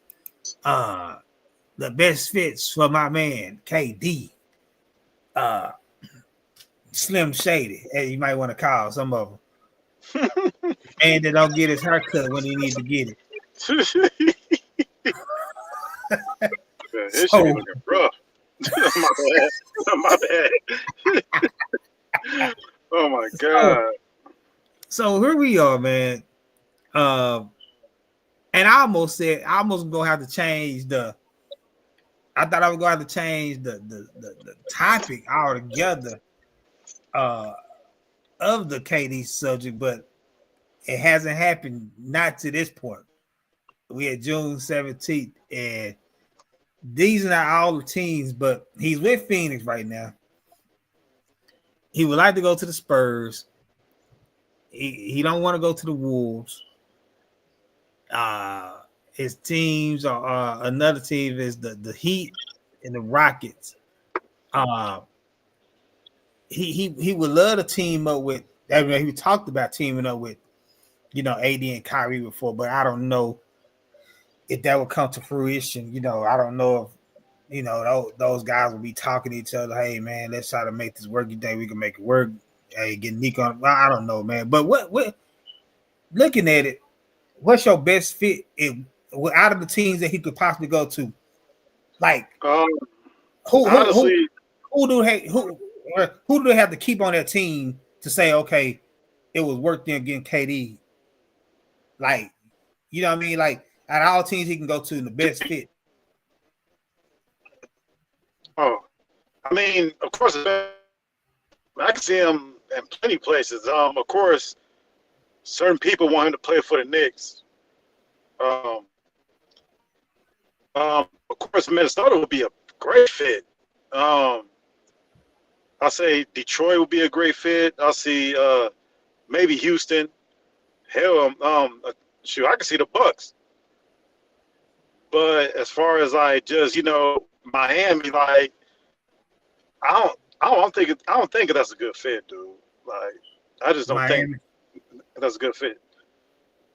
[SPEAKER 2] The best fits for my man, KD. Slim Shady, as you might want to call some of them. And they don't get his haircut when he needs to get it.
[SPEAKER 3] This shit looking rough. My bad. Oh my god.
[SPEAKER 2] So here we are, man. And I almost gonna have to change the topic altogether of the KD subject, but it hasn't happened, not to this point. We had June 17th, and these are not all the teams, but he's with Phoenix right now. He would like to go to the Spurs. He don't want to go to the Wolves. His teams are another team is the Heat and the Rockets. He would love to team up with. I mean, he talked about teaming up with, AD and Kyrie before, but I don't know if that would come to fruition. I don't know if those guys will be talking to each other. Hey, man, let's try to make this work. You think we can make it work? Hey, get Nico on. I don't know, man. But what looking at it, what's your best fit out of the teams that he could possibly go to? Like, who do they have to keep on that team to say, okay, it was worth them getting KD? Like, you know what I mean? Like, out of all teams he can go to, the best fit.
[SPEAKER 3] Oh, I mean, of course, I can see him in plenty places. Of course, certain people want him to play for the Knicks. Um, of course, Minnesota would be a great fit. Um, I'll say Detroit would be a great fit. I'll see maybe Houston. Hell, shoot, I can see the Bucks. But as far as like just Miami, like I don't think that's a good fit, dude. Like I just don't think
[SPEAKER 2] Miami.
[SPEAKER 3] that's a good fit.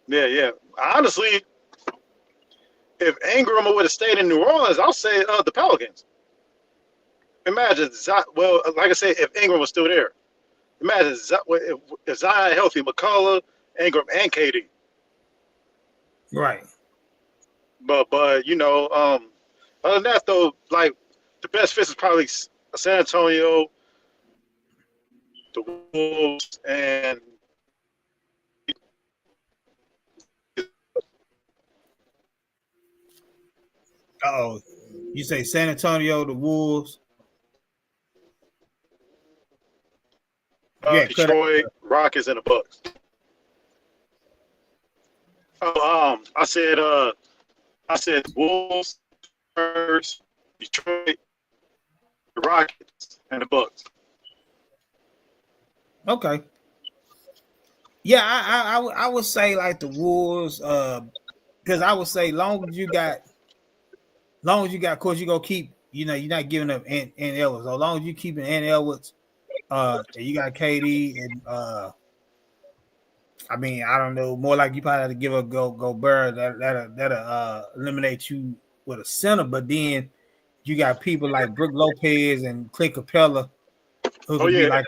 [SPEAKER 3] Yeah, yeah. Honestly, if Ingram would have stayed in New Orleans, I'll say the Pelicans. Imagine, well, like I said, if Ingram was still there, imagine if Zion healthy, McCullough, Ingram, and KD.
[SPEAKER 2] Right.
[SPEAKER 3] But other than that though, like the best fit is probably San Antonio, the Wolves, and
[SPEAKER 2] Oh, you say San Antonio, the Wolves. Yeah, cut out.
[SPEAKER 3] Detroit, Rockets, and the Bucks. Oh, I said Wolves, Spurs, Detroit, the Rockets, and the Bucks.
[SPEAKER 2] Okay. Yeah, I would say like the Wolves, because I would say long as you got, of course, you're gonna keep, you're not giving up Ant Edwards. So long as you keeping Ant Edwards, and you got KD and I mean, I don't know, more like you probably have to give a Gobert that'll eliminate you with a center, but then you got people like Brook Lopez and Clint Capella who could be like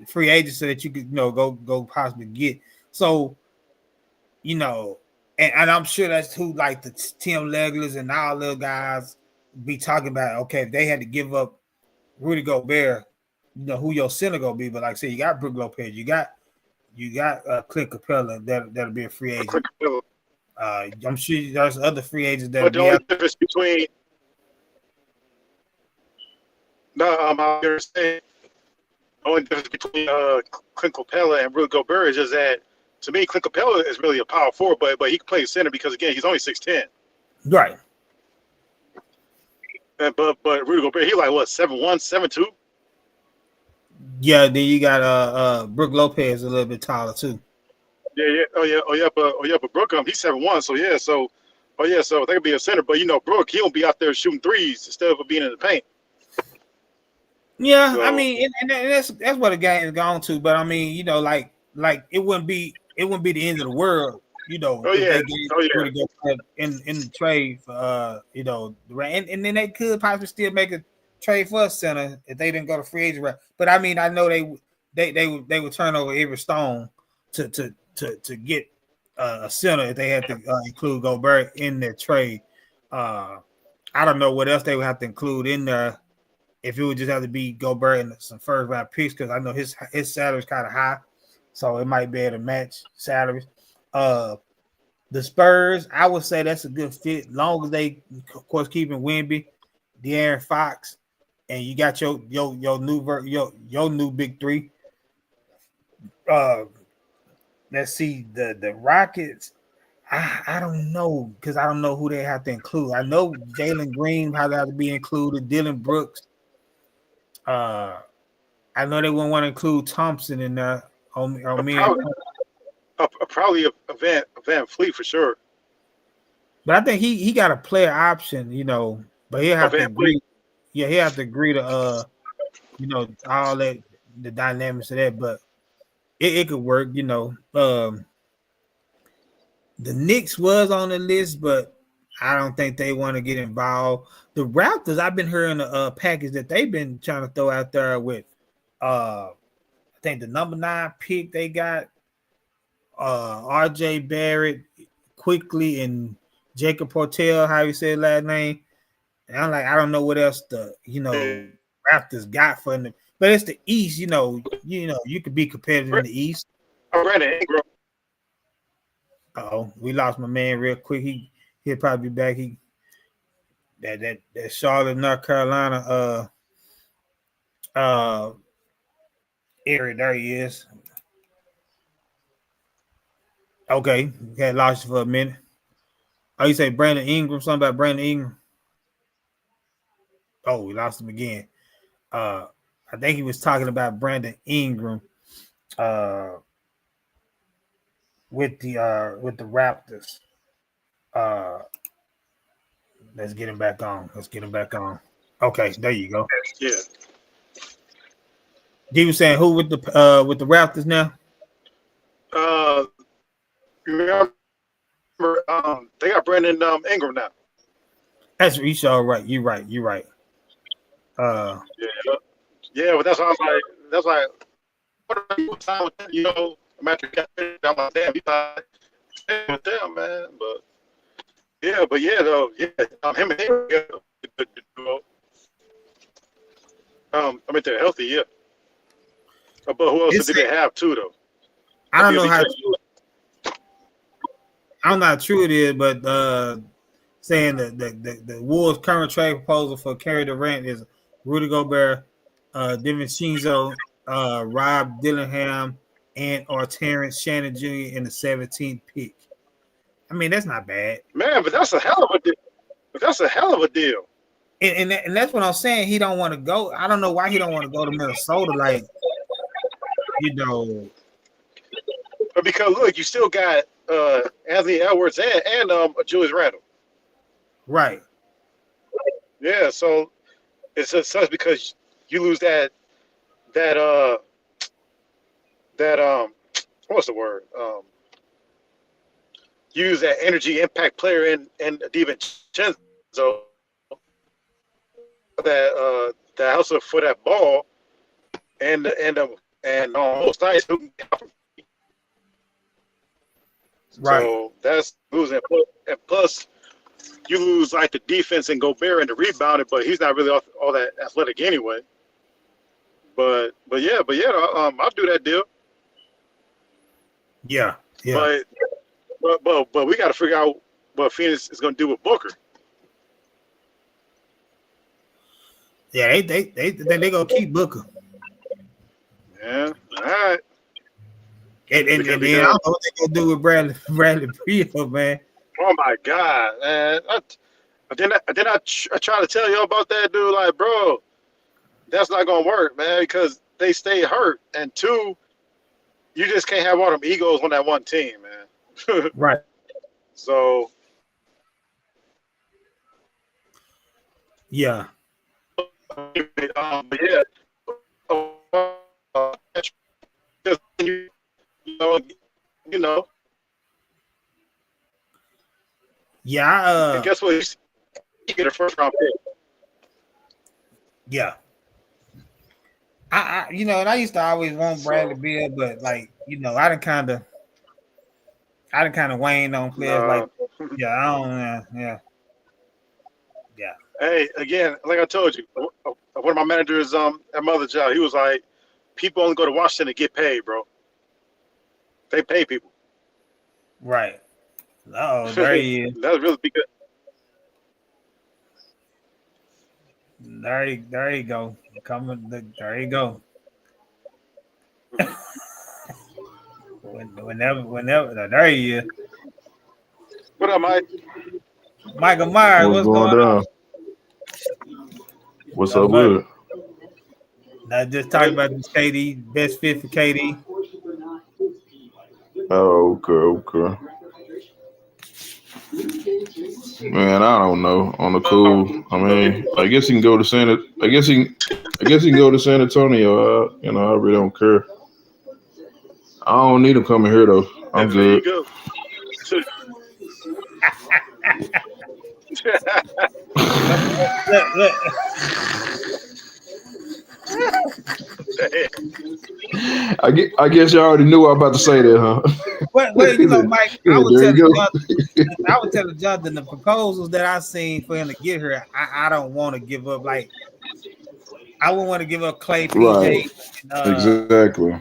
[SPEAKER 2] free agents so that you could go possibly get. So and I'm sure that's who like the Tim Leglers and all the guys be talking about. Okay, if they had to give up Rudy Gobert, who your center gonna be. But like I said, you got Brook Lopez, you got Clint Capella that'll be a free agent. I'm sure there's other free agents that'll be out.
[SPEAKER 3] Difference between I'm saying the only difference between Clint Capella and Rudy Gobert is just that to me, Clint Capella is really a power forward, but he can play center because again he's only 6'10".
[SPEAKER 2] Right.
[SPEAKER 3] But Rudy Gobert, he like what 7'1", 7'2".
[SPEAKER 2] Yeah, then you got Brook Lopez a little bit taller too.
[SPEAKER 3] Yeah. But Brook, he's 7'1", so yeah, so they could be a center, but Brook, he'll be out there shooting threes instead of being in the paint.
[SPEAKER 2] Yeah, so, I mean, and that's what the game is gone to. But I mean, like it wouldn't be the end of the world, in the trade for and then they could possibly still make a trade for a center if they didn't go to free agent route. But I mean, I know they would turn over every stone to get a center if they had to include Gobert in their trade. I don't know what else they would have to include in there. If it would just have to be Gobert and some first round picks, because I know his salary is kind of high, so it might be able to match salaries. The Spurs, I would say that's a good fit, long as they, of course, keeping Wemby, De'Aaron Fox, and you got your new big three. Let's see the Rockets. I don't know because I don't know who they have to include. I know Jalen Green has to be included, Dylan Brooks. I know they wouldn't want to include Thompson in there.
[SPEAKER 3] Probably a Van Fleet for sure.
[SPEAKER 2] But I think he got a player option, but he'll have to agree. Yeah, he'll have to agree to all that, the dynamics of that. But it could work, The Knicks was on the list, but I don't think they want to get involved. The Raptors, I've been hearing a package that they've been trying to throw out there with I think the number 9 pick they got, RJ Barrett quickly and Jacob Portel, how you say his last name. And I'm like, I don't know what else the Raptors got for them. But it's the East, you could be competitive in the East.
[SPEAKER 3] Ingram.
[SPEAKER 2] We lost my man real quick. He'll probably be back. That Charlotte, North Carolina Eric, there he is. Okay, lost you for a minute. Oh, you say Brandon Ingram? Something about Brandon Ingram? Oh, we lost him again. I think he was talking about Brandon Ingram with the Raptors. Let's get him back on. Okay, there you go.
[SPEAKER 3] Yeah.
[SPEAKER 2] He was saying who with the Raptors now?
[SPEAKER 3] Remember, they got Brandon Ingram now.
[SPEAKER 2] That's you sure right. You're right.
[SPEAKER 3] Yeah, but that's why I was like, what are you time with them? You know, I'm after I'm like, damn, you with them, man. But yeah, though, him and him, I mean, they're healthy, yeah. But who else did they have too, though?
[SPEAKER 2] I don't know how true it is, but saying that the Wolves' current trade proposal for Kevin Durant is Rudy Gobert, DiVincenzo, Rob Dillingham, or Terrence Shannon Jr. in the 17th pick. I mean, that's not bad,
[SPEAKER 3] man. But that's a hell of a deal.
[SPEAKER 2] And that's what I'm saying. He don't want to go. I don't know why he don't want to go to Minnesota. Like, you know,
[SPEAKER 3] but because look, you still got Anthony Edwards and Julius Randle.
[SPEAKER 2] Right.
[SPEAKER 3] Yeah. So it sucks because you lose that what's the word? Use that energy impact player in DiVincenzo that hustle for that ball and almost nice.
[SPEAKER 2] Right.
[SPEAKER 3] So that's losing. And plus, you lose like the defense and Gobert and the rebounding, but he's not really all that athletic anyway. But yeah, I'll do that deal.
[SPEAKER 2] Yeah.
[SPEAKER 3] But we got to figure out what Phoenix is going to do with Booker.
[SPEAKER 2] Yeah, they gonna keep Booker.
[SPEAKER 3] Yeah, all right.
[SPEAKER 2] And then I don't know what they gonna do with Bradley Beal, man.
[SPEAKER 3] Oh my God, man! I try to tell you about that dude. Like, bro, that's not gonna work, man, because they stay hurt, and two, you just can't have all them egos on that one team, man.
[SPEAKER 2] Right.
[SPEAKER 3] So.
[SPEAKER 2] Yeah.
[SPEAKER 3] Yeah. You know.
[SPEAKER 2] Yeah.
[SPEAKER 3] And guess what? You get a first round pick.
[SPEAKER 2] Yeah. I and I used to always want Bradley Beal, but like, I done kind of waned on players like, yeah.
[SPEAKER 3] Hey, again, like I told you, one of my managers at Mother Job, he was like, people only go to Washington to get paid, bro. They pay people.
[SPEAKER 2] Right. Oh, there he is.
[SPEAKER 3] That's really good.
[SPEAKER 2] There you go. There you go. Whenever, there he is.
[SPEAKER 3] What up, Mike?
[SPEAKER 2] Michael Myers, what's going on?
[SPEAKER 4] What's up with it?
[SPEAKER 2] I just talking about this KD, best fit for KD.
[SPEAKER 4] Oh, okay. Man, I don't know. On the cool, I mean, I guess he can go to San Antonio. I really don't care. I don't need him coming here though. I'm good.
[SPEAKER 3] There you go.
[SPEAKER 2] Look.
[SPEAKER 4] I guess you already knew I was about to say that, huh?
[SPEAKER 2] Well, Mike, I was telling Jonathan the proposals that I seen for him to get here. I don't want to give up. Like, I wouldn't want to give up Clay, PJ,
[SPEAKER 4] right. Exactly,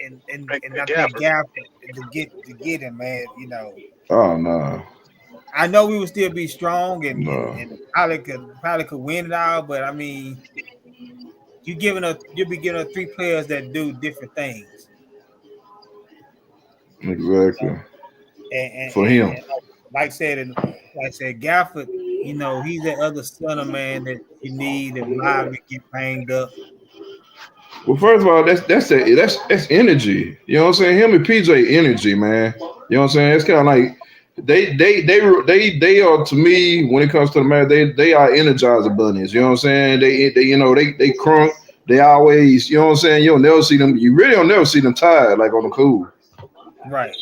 [SPEAKER 2] and I think Gap to get him, man.
[SPEAKER 4] Oh no.
[SPEAKER 2] I know we would still be strong and probably could win it all, but I mean, you'll be giving her 3 players that do different things.
[SPEAKER 4] Exactly. For him.
[SPEAKER 2] And like I said, Gafford, he's that other center man that you need and Bobby get banged up.
[SPEAKER 4] Well, first of all, that's energy. You know what I'm saying? Him and PJ energy, man. You know what I'm saying? It's kind of like they are, to me, when it comes to the match, they are energizer bunnies. You know what I'm saying? They crunk. They always, you know what I'm saying? You really don't never see them tired, like on the cool.
[SPEAKER 2] Right.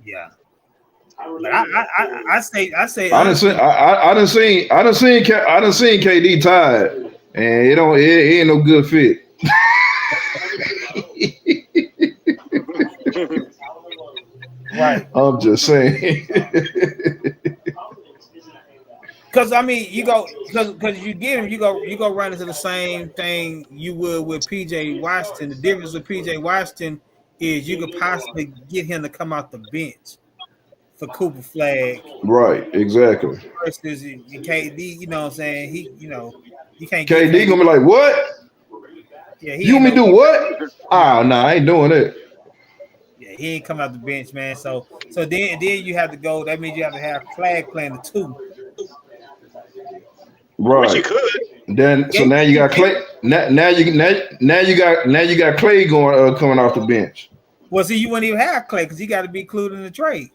[SPEAKER 2] Yeah. But I say
[SPEAKER 4] I done seen KD tired, and it ain't no good fit.
[SPEAKER 2] Right.
[SPEAKER 4] I'm just saying.
[SPEAKER 2] Because you go run into the same thing you would with PJ Washington. The difference with PJ Washington is you could possibly get him to come out the bench for Cooper Flag.
[SPEAKER 4] Right, exactly.
[SPEAKER 2] Versus KD, you know what I'm saying? You can't.
[SPEAKER 4] KD gonna be like, what?
[SPEAKER 2] Yeah,
[SPEAKER 4] you want me to do what? Oh no, I ain't doing it.
[SPEAKER 2] Yeah, he ain't come out the bench, man. So then you have to go. That means you have to have Flag playing the 2.
[SPEAKER 4] Right.
[SPEAKER 3] Which you could.
[SPEAKER 4] Then so now you got Clay. Now you got Clay going coming off the bench.
[SPEAKER 2] Well, see, you wouldn't even have Clay because he got to be included in the trade.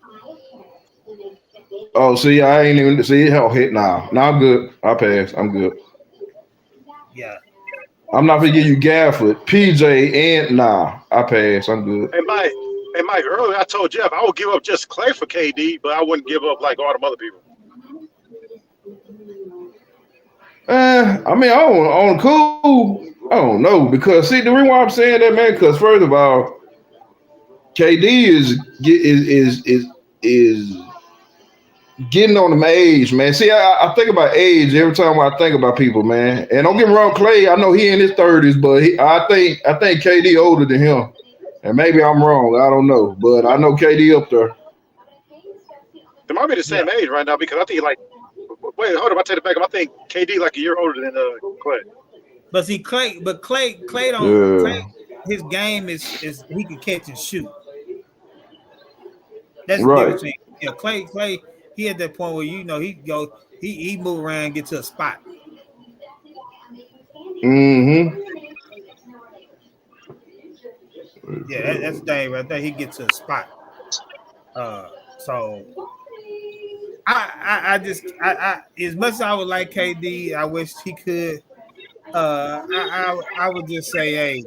[SPEAKER 4] Oh, see, I ain't even see hell hit now. Now I'm good. I pass. I'm good.
[SPEAKER 2] Yeah.
[SPEAKER 4] I'm not gonna give you Gafford, PJ, and I pass. I'm good.
[SPEAKER 3] And Mike, earlier I told Jeff I would give up just Clay for KD, but I wouldn't give up like all them other people.
[SPEAKER 4] I don't cool. I don't know because see the reason why I'm saying that, man, because first of all, KD is getting on the age, man. See, I think about age every time I think about people, man. And don't get me wrong, Clay, I know he in his 30s, but I think KD older than him. And maybe I'm wrong. I don't know, but I know KD up there.
[SPEAKER 3] They might be the same age right now because I think wait, hold on, I take it back. I think KD like a year older than Clay.
[SPEAKER 2] But see, Clay don't. Clay, his game is he can catch and shoot. That's
[SPEAKER 4] right.
[SPEAKER 2] The difference between Clay. He at that point where he move around and get to a spot.
[SPEAKER 4] Mm-hmm.
[SPEAKER 2] Yeah, that's the thing right there. He gets to a spot. So I just as much as I would like KD, I wish he could. I would just say, hey,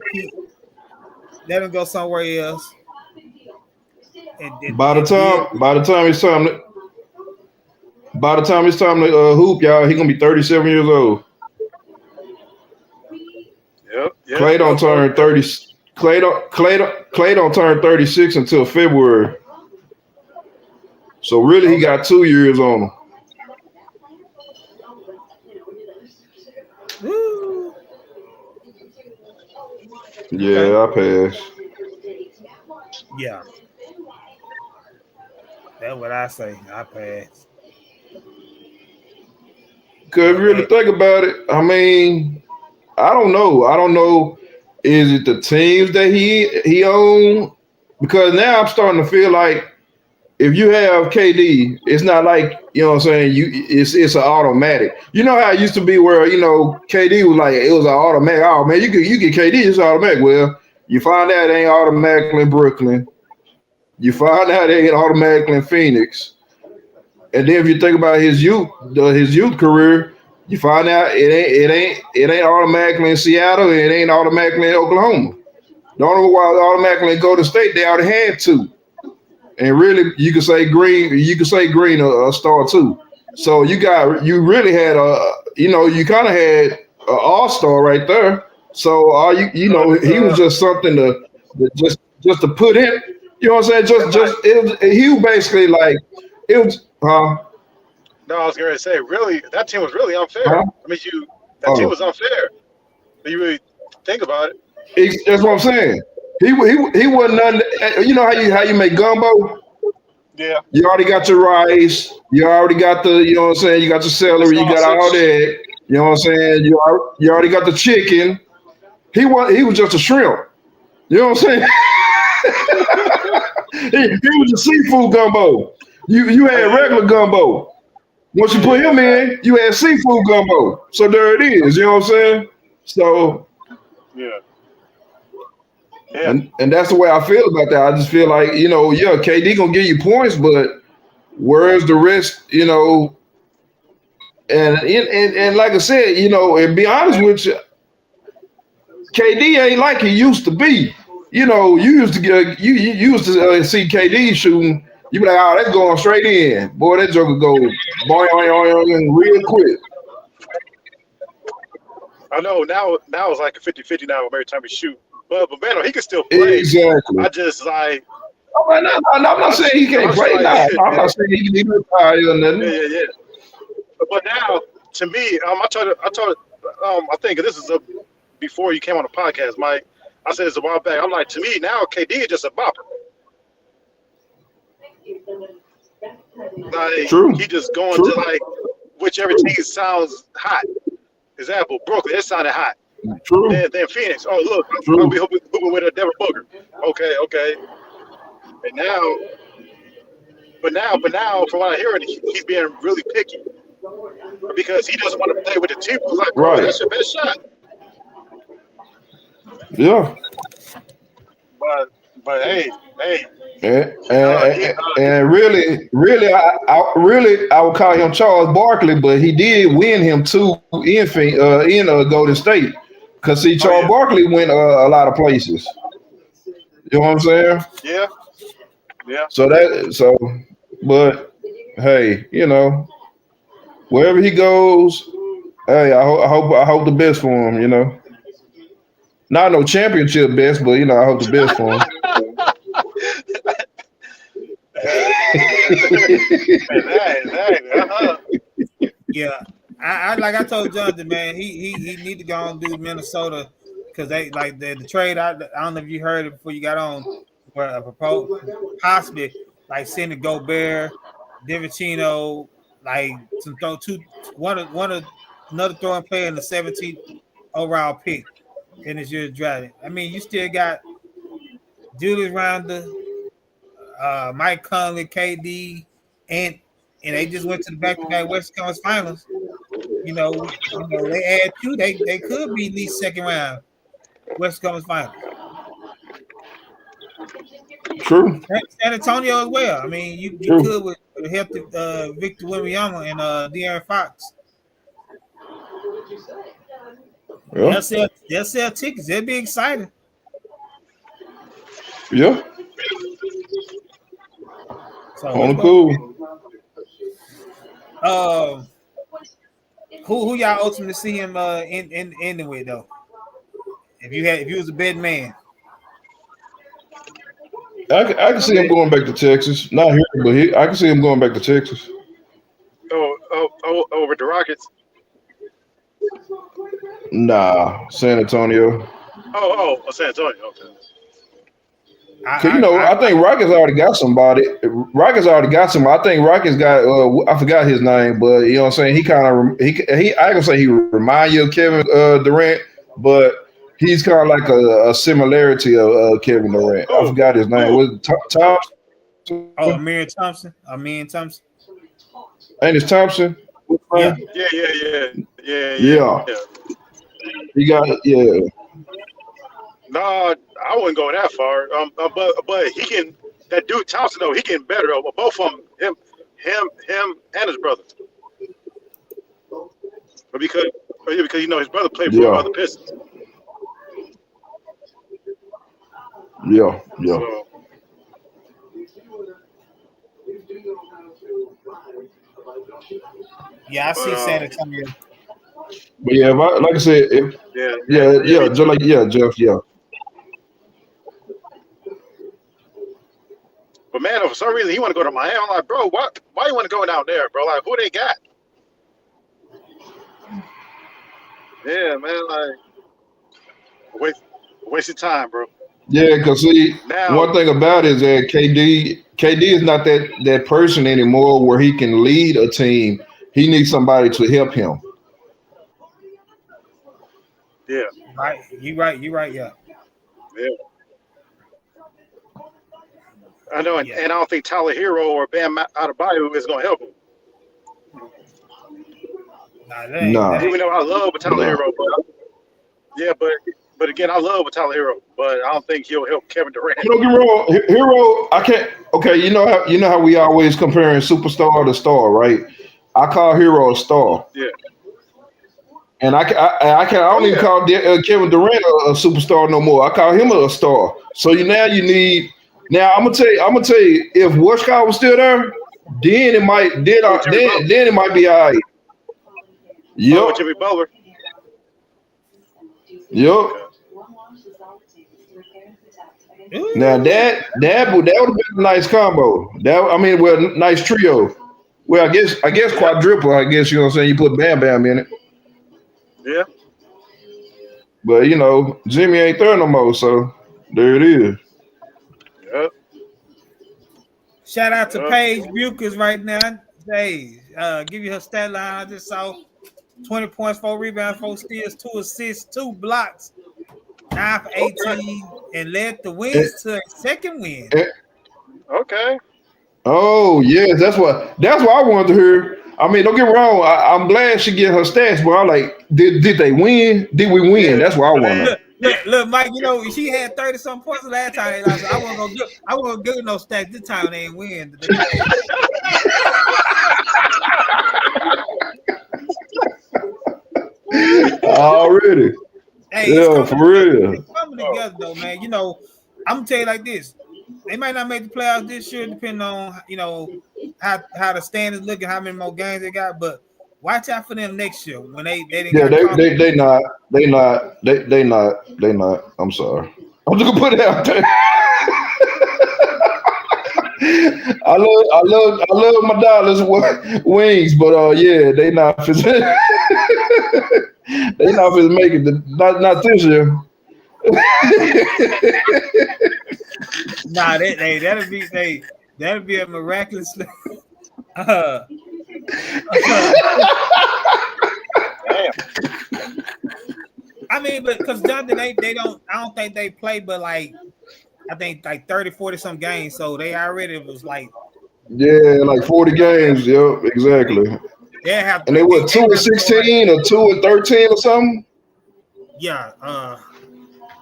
[SPEAKER 2] let him go somewhere else.
[SPEAKER 4] By the time it's time to hoop, y'all, he gonna be 37 years old.
[SPEAKER 3] Yep.
[SPEAKER 4] Clay don't turn 30. Clay don't turn 36 until February. So really, he got 2 years on him.
[SPEAKER 2] Woo.
[SPEAKER 4] Yeah, I pass.
[SPEAKER 2] Yeah. That's what I say. I pass.
[SPEAKER 4] Because if you really think about it, I mean, I don't know. Is it the teams that he own? Because now I'm starting to feel like if you have KD, it's not like, you know what I'm saying, it's an automatic. You know how it used to be where, KD was like, it was an automatic. Oh, man, you get KD, it's automatic. Well, you find out it ain't automatically in Brooklyn. You find out it ain't automatically in Phoenix. And then if you think about his youth career, you find out it ain't automatically in Seattle, and it ain't automatically in Oklahoma. The only way automatically go to State, they already had 2. And really, you could say Green a star too. So you really had you kind of had an all-star right there. So he was just something to just to put in. You know what I'm saying? He was basically like it was.
[SPEAKER 3] No, I was going to say, really, that team was really unfair.
[SPEAKER 4] Huh?
[SPEAKER 3] I mean, team was unfair. When you really think about it.
[SPEAKER 4] That's what I'm saying. He wasn't nothing. You know how you make gumbo?
[SPEAKER 3] Yeah.
[SPEAKER 4] You already got your rice. You already got the, you know what I'm saying? You got your celery. You got all that. You know what I'm saying? You already got the chicken. He was just a shrimp. You know what I'm saying? he was a seafood gumbo. You had regular gumbo. Once you put him in, you had seafood gumbo. So there it is. You know what I'm saying? So
[SPEAKER 3] yeah.
[SPEAKER 4] And that's the way I feel about that. I just feel like, KD gonna give you points, but where's the rest? And like I said, and be honest with you, KD ain't like he used to be. You used to see KD shooting. You be like, oh, that's going straight in. Boy, that joker go boing real quick.
[SPEAKER 3] I know now it's like a 50-50 now every time we shoot. But man, he can still play.
[SPEAKER 4] Exactly.
[SPEAKER 3] I just like.
[SPEAKER 4] I'm not saying he can't play now. I'm not saying he can retire or nothing.
[SPEAKER 3] Yeah. But now, to me, I think this is before you came on the podcast, Mike. I said this a while back. I'm like, to me now, KD is just a bopper. Like,
[SPEAKER 4] True.
[SPEAKER 3] He just going to like whichever team sounds hot. Example, Brooklyn, it sounded hot.
[SPEAKER 4] True.
[SPEAKER 3] Then Phoenix. Oh, look,
[SPEAKER 4] True.
[SPEAKER 3] we hooping with a Devin Booker. Okay. And now, from what I hear, he's being really picky because he doesn't want to play with the team. He's like, bro, that's your best shot.
[SPEAKER 4] Yeah.
[SPEAKER 3] But hey.
[SPEAKER 4] And really, I would call him Charles Barkley, but he did win him 2 in Golden State. Cause see, Charles Barkley went a lot of places. You know what I'm saying?
[SPEAKER 3] Yeah.
[SPEAKER 4] But hey, wherever he goes, hey, I hope the best for him. Not no championship best, but I hope the best for him.
[SPEAKER 2] Yeah, I told Jonathan, man, he need to go and do Minnesota because they like the trade. I don't know if you heard it before you got on, where proposed possibly like sending Gobert, DiVincenzo, like some another throwing player in the 17th overall pick in this year's draft. I mean, you still got Julius Randle, Mike Conley, KD, and they just went to the back-to-back West Conference Finals. They add 2. They could be at least second round West Conference Finals.
[SPEAKER 4] True.
[SPEAKER 2] San Antonio as well. I mean, you could with a healthy Victor Wembanyama and De'Aaron Fox.
[SPEAKER 4] Yeah.
[SPEAKER 2] They'll sell tickets. They'll be excited.
[SPEAKER 4] Yeah.
[SPEAKER 2] So
[SPEAKER 4] cool.
[SPEAKER 2] Who y'all ultimately see him ending with though? If you was a betting man,
[SPEAKER 4] I can see him going back to Texas. Not here, but I can see him going back to Texas.
[SPEAKER 3] Over the Rockets.
[SPEAKER 4] Nah, San Antonio.
[SPEAKER 3] San Antonio. Okay.
[SPEAKER 4] I think Rockets already got somebody. Rockets already got somebody. I think Rockets got. I forgot his name, but you know what I'm saying. He kind of I can say he remind you of Kevin Durant, but he's kind of like a similarity of Kevin Durant. I forgot his name. Was it Thompson?
[SPEAKER 2] Amir Thompson.
[SPEAKER 4] Ain't it Thompson?
[SPEAKER 3] Yeah.
[SPEAKER 4] He got yeah.
[SPEAKER 3] No, I wouldn't go that far. But he can. That dude Thompson though, he getting better. Both of them, him, and his brother. But because his brother played for the Pistons.
[SPEAKER 4] Yeah.
[SPEAKER 3] So,
[SPEAKER 2] yeah, I see San Antonio.
[SPEAKER 4] But yeah, like I said, Jeff, yeah.
[SPEAKER 3] But man, for some reason he want to go to Miami. I'm like, bro, why you want to go down there, bro? Like, who they got? Yeah, man, like, waste of time, bro.
[SPEAKER 4] Yeah, because see, one thing about it is that KD is not that person anymore where he can lead a team. He needs somebody to help him.
[SPEAKER 3] Yeah.
[SPEAKER 2] Right. You right. Yeah.
[SPEAKER 3] Yeah. I know, and
[SPEAKER 2] Yeah.
[SPEAKER 3] I don't think Tyler Hero or Bam Adebayo is going to help him.
[SPEAKER 2] Nah,
[SPEAKER 4] Nah,
[SPEAKER 3] Even though I love Tyler
[SPEAKER 4] nah.
[SPEAKER 3] Hero, but again, I love Tyler Hero, but I don't think he'll help Kevin Durant.
[SPEAKER 4] Don't get me wrong, Hero. I can't. Okay, you know how we always comparing superstar to star, right? I call Hero a star,
[SPEAKER 3] Yeah.
[SPEAKER 4] and I don't even call Kevin Durant a superstar no more. I call him a star. So you need. Now I'm gonna tell you, if Westcott was still there, then it might then it might be all right.
[SPEAKER 3] Oh, Jimmy Butler.
[SPEAKER 4] Yep. Now that would have been a nice combo. Nice trio. Well, I guess quadruple. I guess you know what I'm saying. You put Bam Bam in it,
[SPEAKER 3] Yeah.
[SPEAKER 4] but Jimmy ain't there no more. So there it is.
[SPEAKER 3] Yep.
[SPEAKER 2] Shout out to Paige Buchers right now. Hey, give you her stat line. I just saw 20 points, 4 rebounds, 4 steals, 2 assists, 2 blocks, 9 for 18, and led the Wings to a second win.
[SPEAKER 3] Okay.
[SPEAKER 4] Oh yes, that's what I wanted to hear. I mean, don't get me wrong. I'm glad she get her stats, but I'm like, did they win? Did we win?
[SPEAKER 3] Yeah,
[SPEAKER 4] That's what I want to.
[SPEAKER 2] Look, Mike. She had 30-something points the last time they lost. I wasn't gonna give no stats this time. They ain't win.
[SPEAKER 4] Already.
[SPEAKER 2] Hey,
[SPEAKER 4] yeah, for real.
[SPEAKER 2] It's coming together though, man. I'm gonna tell you like this. They might not make the playoffs this year, depending on how the standings look and how many more games they got. But watch out for them next year when they didn't.
[SPEAKER 4] Yeah, they not. I'm sorry. I'm just gonna put it out there. I love my Dallas Wings, but yeah, they not. They not gonna make it. Not this year.
[SPEAKER 2] Nah, that'll be a miraculous.
[SPEAKER 3] Damn.
[SPEAKER 2] I mean, but because Jonathan, I don't think they play, but I think 30, 40 some games. So they already was like
[SPEAKER 4] 40 games. Yep, exactly.
[SPEAKER 2] They have,
[SPEAKER 4] and they were 2-16 or 2-13 or something.
[SPEAKER 2] Yeah,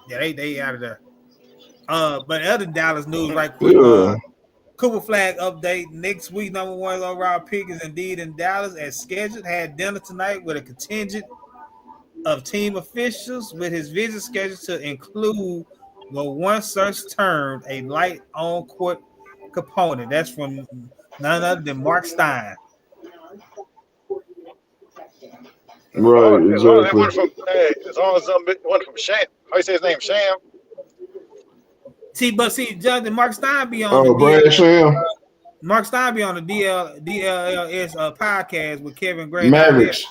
[SPEAKER 2] they out of there. But other Dallas news right quick. Cooper Flag update. Next week, number 1 overall pick is indeed in Dallas as scheduled. Had dinner tonight with a contingent of team officials with his visit scheduled to include what one search termed a light on court component. That's from none other than Mark Stein.
[SPEAKER 4] Right, exactly.
[SPEAKER 3] As long as one from Sham. How you say his name? Sham?
[SPEAKER 2] See, Jonathan, Mark Stein be on
[SPEAKER 4] Brad Sham.
[SPEAKER 2] Mark Stein be on the DLLS podcast with Kevin Gray.
[SPEAKER 4] Mavericks.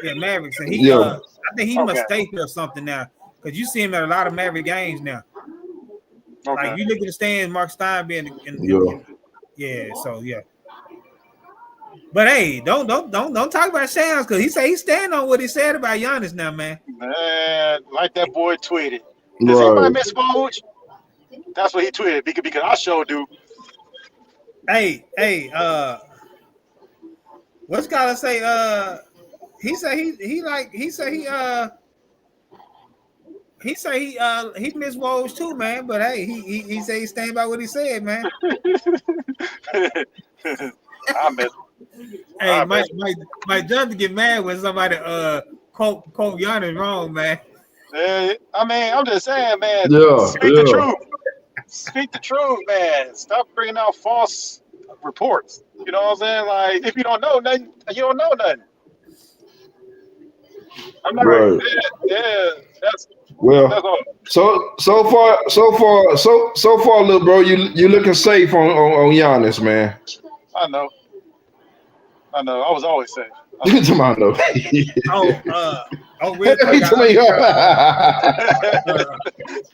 [SPEAKER 2] Yeah, Mavericks. And he I think he must stay here or something now. Because you see him at a lot of Maverick games now. Okay. Like you look at the stands, Mark Stein being in. But hey, don't talk about Shams because he say he's standing on what he said about Giannis now, man.
[SPEAKER 3] Man, like that boy tweeted. Does anybody miss Woj? That's what he tweeted because I sure do.
[SPEAKER 2] Hey, what's gotta say? He missed Woj too, man. But hey, he say he's standing by what he said, man.
[SPEAKER 3] I miss.
[SPEAKER 2] Hey, Mike Johnson get mad when somebody quote Giannis wrong, man.
[SPEAKER 3] I mean, I'm just saying, man. Speak the truth. Speak the truth, man. Stop bringing out false reports. You know what I'm saying? Like, if you don't know nothing, you don't know nothing. I'm not right. That's all.
[SPEAKER 4] So far, little bro, you looking safe on Giannis, man.
[SPEAKER 3] I know. I was always safe.
[SPEAKER 4] Tomato.
[SPEAKER 2] Real quick.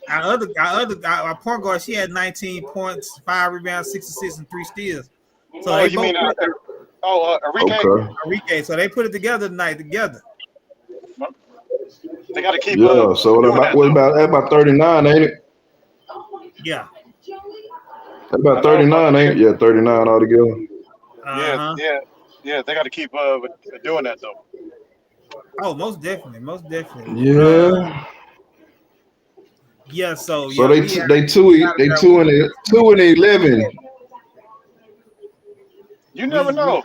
[SPEAKER 2] Our point guard, she had 19 points, 5 rebounds, 6 assists, and 3 steals. So
[SPEAKER 3] you mean
[SPEAKER 2] Enrique? Okay. Enrique. So they put it together tonight.
[SPEAKER 3] They got to keep.
[SPEAKER 4] Yeah. So what about 39? Ain't it?
[SPEAKER 2] Yeah.
[SPEAKER 4] That's about 39, ain't it? Yeah, 39 altogether.
[SPEAKER 2] Uh-huh.
[SPEAKER 3] Yeah. They got to keep doing that though.
[SPEAKER 2] Oh, most definitely.
[SPEAKER 4] Yeah.
[SPEAKER 2] Yeah. So
[SPEAKER 4] they 2 and 11.
[SPEAKER 3] You never know.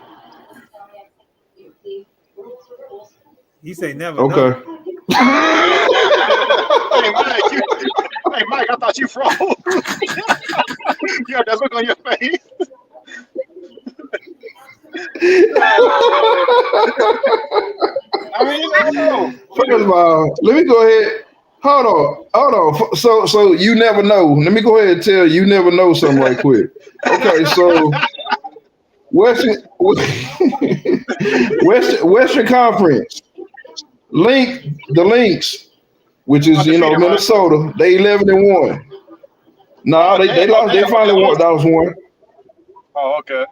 [SPEAKER 2] You say never.
[SPEAKER 4] Okay.
[SPEAKER 3] Hey Mike, I thought you froze. You have that look on your face. I mean, you never know.
[SPEAKER 4] First of all, let me go ahead. Hold on. So you never know. Let me go ahead and tell you never know something right quick. Okay, so Western Conference. The Lynx, which is Minnesota, right? They 11-1. No, they lost. They finally won. That was one.
[SPEAKER 3] Oh, okay.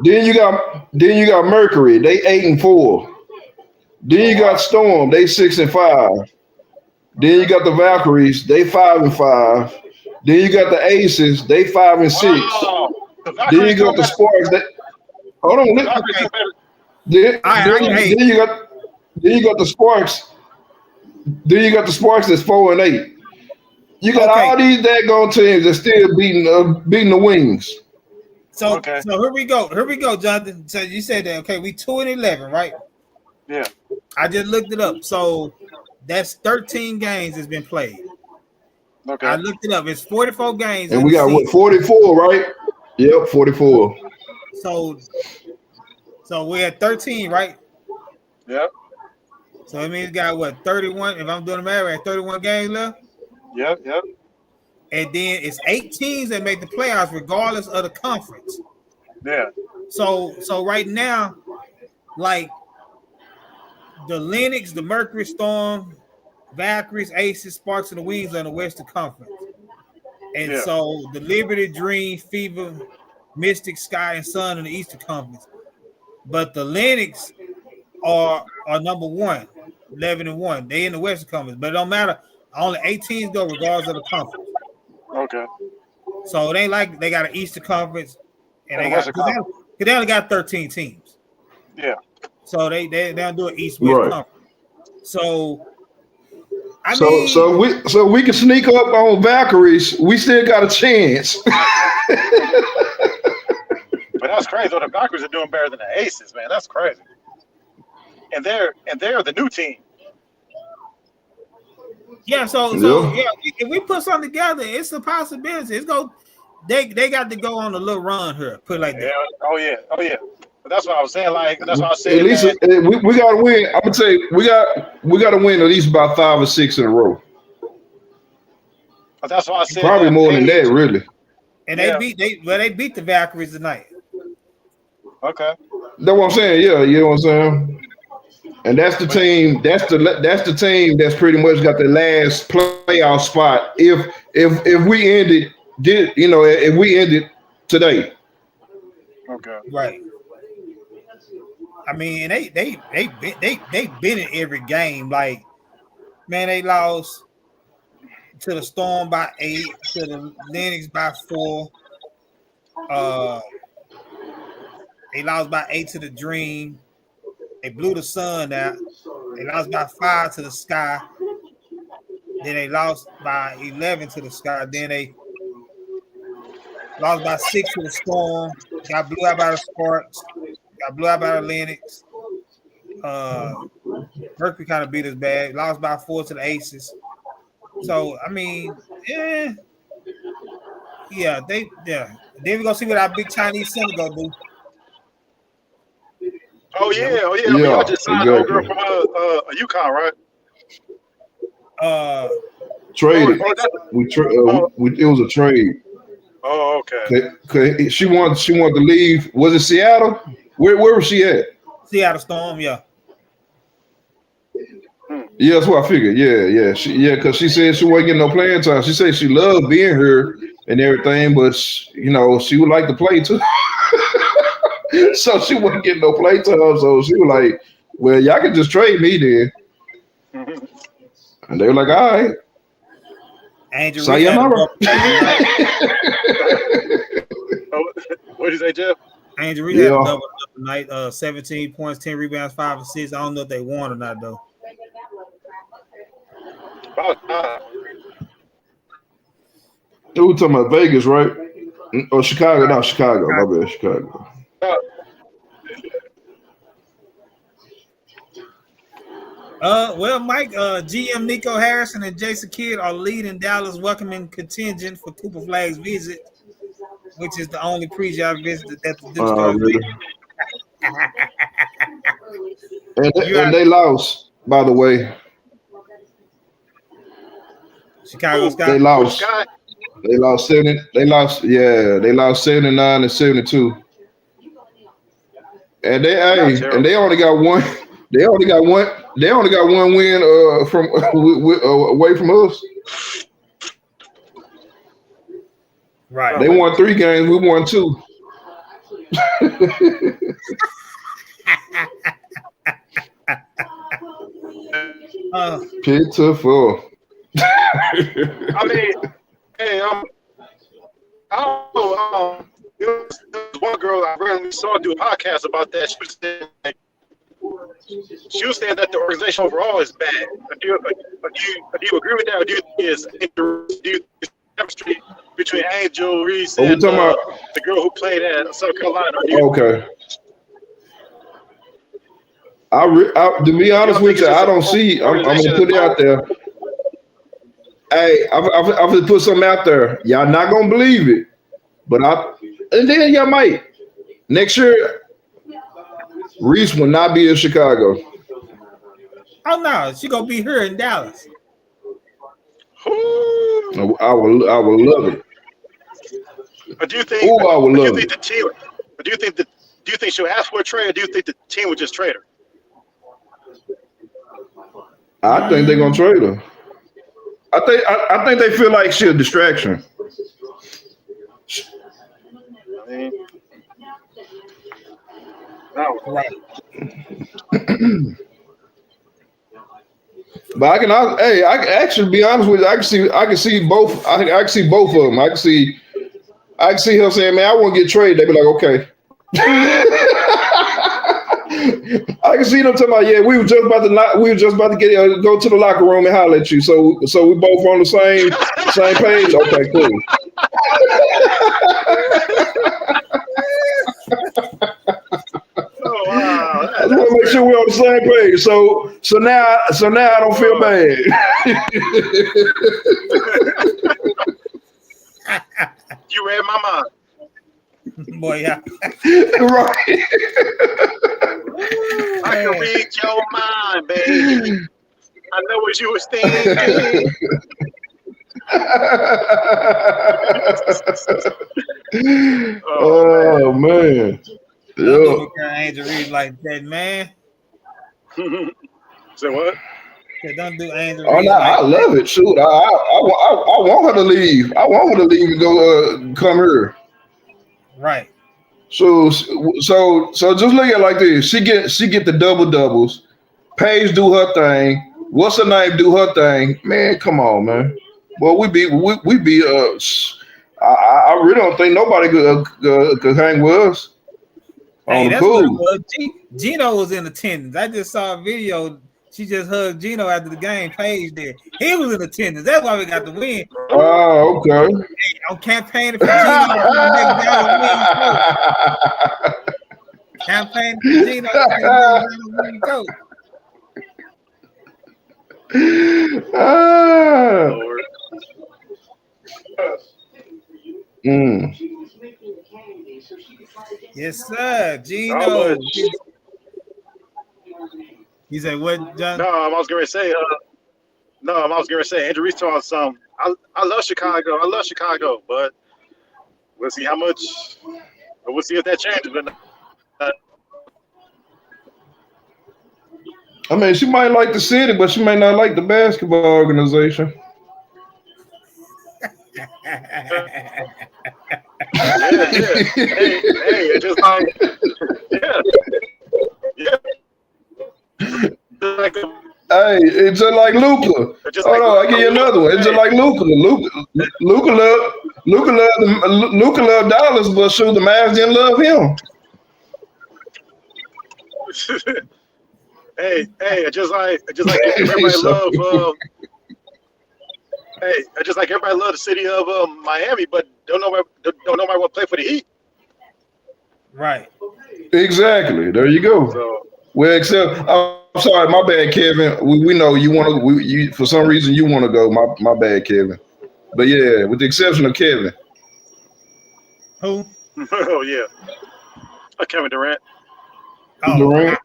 [SPEAKER 4] Then you got Mercury. They 8-4. Then you got Storm. They 6-5. Then you got the Valkyries. They 5-5. Then you got the Aces. They 5-6.
[SPEAKER 3] Wow.
[SPEAKER 4] Then you got the Sparks. Hold on. Then you got the Sparks. Then you got the Sparks that's 4-8. You got all these daggone teams that still beating the Wings.
[SPEAKER 2] So here we go, Jonathan. So you said that we 2-11, right?
[SPEAKER 3] Yeah.
[SPEAKER 2] I just looked it up. So that's 13 games that's been played.
[SPEAKER 3] Okay.
[SPEAKER 2] I looked it up. It's 44 games.
[SPEAKER 4] And we got 44, right? Yep, 44.
[SPEAKER 2] So we're at 13, right?
[SPEAKER 3] Yep.
[SPEAKER 2] So it means we got 31? If I'm doing the math, we're at 31 games left.
[SPEAKER 3] Yep.
[SPEAKER 2] And then it's 8 teams that make the playoffs regardless of the conference.
[SPEAKER 3] Yeah.
[SPEAKER 2] So right now, like the Lynx, the Mercury, Storm, Valkyries, Aces, Sparks, and the Wings are in the Western Conference. And so the Liberty, Dream, Fever, Mystic, Sky, and Sun in the Eastern Conference. But the Lynx are number 1, 11-1. They in the Western Conference. But it don't matter. Only 8 teams go regardless of the conference.
[SPEAKER 3] Okay.
[SPEAKER 2] So it ain't like they got an Eastern Conference and they only got 13 teams.
[SPEAKER 3] Yeah.
[SPEAKER 2] So they don't do an East-West conference. So
[SPEAKER 4] so we can sneak up on Valkyries. We still got a chance.
[SPEAKER 3] But that's crazy. The Valkyries are doing better than the Aces, man. That's crazy. And they're the new team.
[SPEAKER 2] Yeah, if we put something together, it's a possibility. They got to go on a little run here. Put it like that.
[SPEAKER 3] Oh yeah. But that's what I was saying. Like that's what I said.
[SPEAKER 4] At least we got to win. I'm gonna tell you, we got to win at least about 5 or 6 in a row.
[SPEAKER 3] But that's what I said.
[SPEAKER 4] Probably more than that, really.
[SPEAKER 2] And they beat the Valkyries tonight.
[SPEAKER 3] Okay.
[SPEAKER 4] That's what I'm saying. Yeah, you know what I'm saying. And that's the team. That's the team that's pretty much got the last playoff spot. If we ended, if we ended today.
[SPEAKER 3] Okay.
[SPEAKER 2] Right. I mean, they been in every game. Like, man, they lost to the Storm by 8, to the Lynx by 4. They lost by 8 to the Dream. They blew the Sun out. They lost by 5 to the Sky. Then they lost by 11 to the Sky. Then they lost by 6 to the Storm. Got blew out by the Sparks. Got blew out by the Lynx. Mercury kind of beat us bad. Lost by 4 to the Aces. So, I mean, Then we're going to see what our big Chinese center going to do.
[SPEAKER 3] Oh yeah. I mean, I just signed a girl from UConn, right?
[SPEAKER 4] Traded. It was a trade.
[SPEAKER 3] Oh, okay.
[SPEAKER 4] She wanted to leave. Was it Seattle? Where was she at?
[SPEAKER 2] Seattle Storm, yeah.
[SPEAKER 4] Yeah, that's what I figured. Yeah. Because she said she wasn't getting no playing time. She said she loved being here and everything, but she would like to play too. So she wasn't getting no play time. So she was like, "Well, y'all can just trade me then." And they were like, all right.
[SPEAKER 2] Angel
[SPEAKER 4] Sayonara.
[SPEAKER 3] What did you say, Jeff?
[SPEAKER 2] Angel Reese had a double tonight. 17 points, 10 rebounds, 5 assists. I don't know if they won or not though.
[SPEAKER 4] Who talking about Vegas, right? Or Chicago? No, Chicago. My bad, Chicago.
[SPEAKER 2] Well, Mike, GM Nico Harrison and Jason Kidd are leading Dallas welcoming contingent for Cooper Flagg's visit, which is the only pre-job visit that the Duke Stars
[SPEAKER 4] made. And they lost, by the way.
[SPEAKER 2] Chicago Sky.
[SPEAKER 4] They lost. They lost 70. They lost 79 and 72. And they only got one. They only got one win from away from us.
[SPEAKER 2] Right.
[SPEAKER 4] They won 3 games. We won 2. Pitiful.
[SPEAKER 3] I mean, hey, I don't know. There was one girl I randomly saw do a podcast about that. She was saying that the organization overall is bad. Do you agree with that, or do you think it's chemistry between Angel Reese and the girl who played at South Carolina?
[SPEAKER 4] Okay. To be honest with you, I don't see. I'm going to put it out there. Hey, I'm going to put something out there. Y'all not going to believe it, but and then y'all might. Next year, Reese will not be in Chicago.
[SPEAKER 2] Oh no, she gonna be here in Dallas.
[SPEAKER 4] I will love it.
[SPEAKER 3] But do you think?
[SPEAKER 4] I would love it.
[SPEAKER 3] Do you think she'll ask for a trade, or do you think the team would just trade her?
[SPEAKER 4] I think they're gonna trade her. I think they feel like she's a distraction.
[SPEAKER 2] Right.
[SPEAKER 4] But I can actually be honest with you. I can see both. I can see both of them. I can see her saying, "Man, I want to get traded." They be like, "Okay." I can see them talking about, "Yeah, we were just about to go to the locker room and holler at you." So we both on the same page. Okay, cool.
[SPEAKER 3] Oh wow!
[SPEAKER 4] I just want to make sure we're on the same page. So now I don't feel bad.
[SPEAKER 3] You read my mind.
[SPEAKER 2] Boy, yeah.
[SPEAKER 4] Right.
[SPEAKER 3] I can read your mind, baby. I know what you was thinking.
[SPEAKER 4] Oh man.
[SPEAKER 2] Yeah. Angel Reese like that, man.
[SPEAKER 3] Say what?
[SPEAKER 2] Don't do Angel
[SPEAKER 4] Oh
[SPEAKER 2] Reese.
[SPEAKER 4] no, I love it. Shoot, I want her to leave. I want her to leave and go come here.
[SPEAKER 2] Right.
[SPEAKER 4] So just look at it like this. She get the double doubles. Paige do her thing. What's her name? Do her thing. Man, come on, man. Well, we be. I really don't think nobody could hang with us.
[SPEAKER 2] Hey, that's what it was. Gino was in attendance. I just saw a video. She just hugged Gino after the game. Paige did. He was in attendance. That's why we got the win.
[SPEAKER 4] Oh, okay.
[SPEAKER 2] Hey, I'm campaigning for Gino to make Dallas win coach. Campaigning for Gino to win coach. Yes, sir. Gino. You say what, John?
[SPEAKER 3] No, I was going to say. Andrew Reese told some. I love Chicago. But we'll see how much. We'll see if that changes.
[SPEAKER 4] I mean, she might like the city, but she may not like the basketball organization.
[SPEAKER 3] Yeah. Hey, it's just like, yeah.
[SPEAKER 4] Hey, it's just like Luka.
[SPEAKER 3] Just
[SPEAKER 4] Hold on, I give you another one. It's just like Luka. Luka loved Dallas, but shoot, the Mavs didn't love him.
[SPEAKER 3] hey, just like everybody love. Just like everybody love the city of Miami, but don't nobody want to play for the Heat.
[SPEAKER 2] Right.
[SPEAKER 4] Exactly. There you go.
[SPEAKER 3] So,
[SPEAKER 4] Well, except I'm sorry, my bad, Kevin. We know you want to. You for some reason you want to go. My bad, Kevin. But yeah, with the exception of Kevin.
[SPEAKER 2] Who?
[SPEAKER 3] oh yeah, Kevin Durant.
[SPEAKER 2] Oh.
[SPEAKER 4] Durant.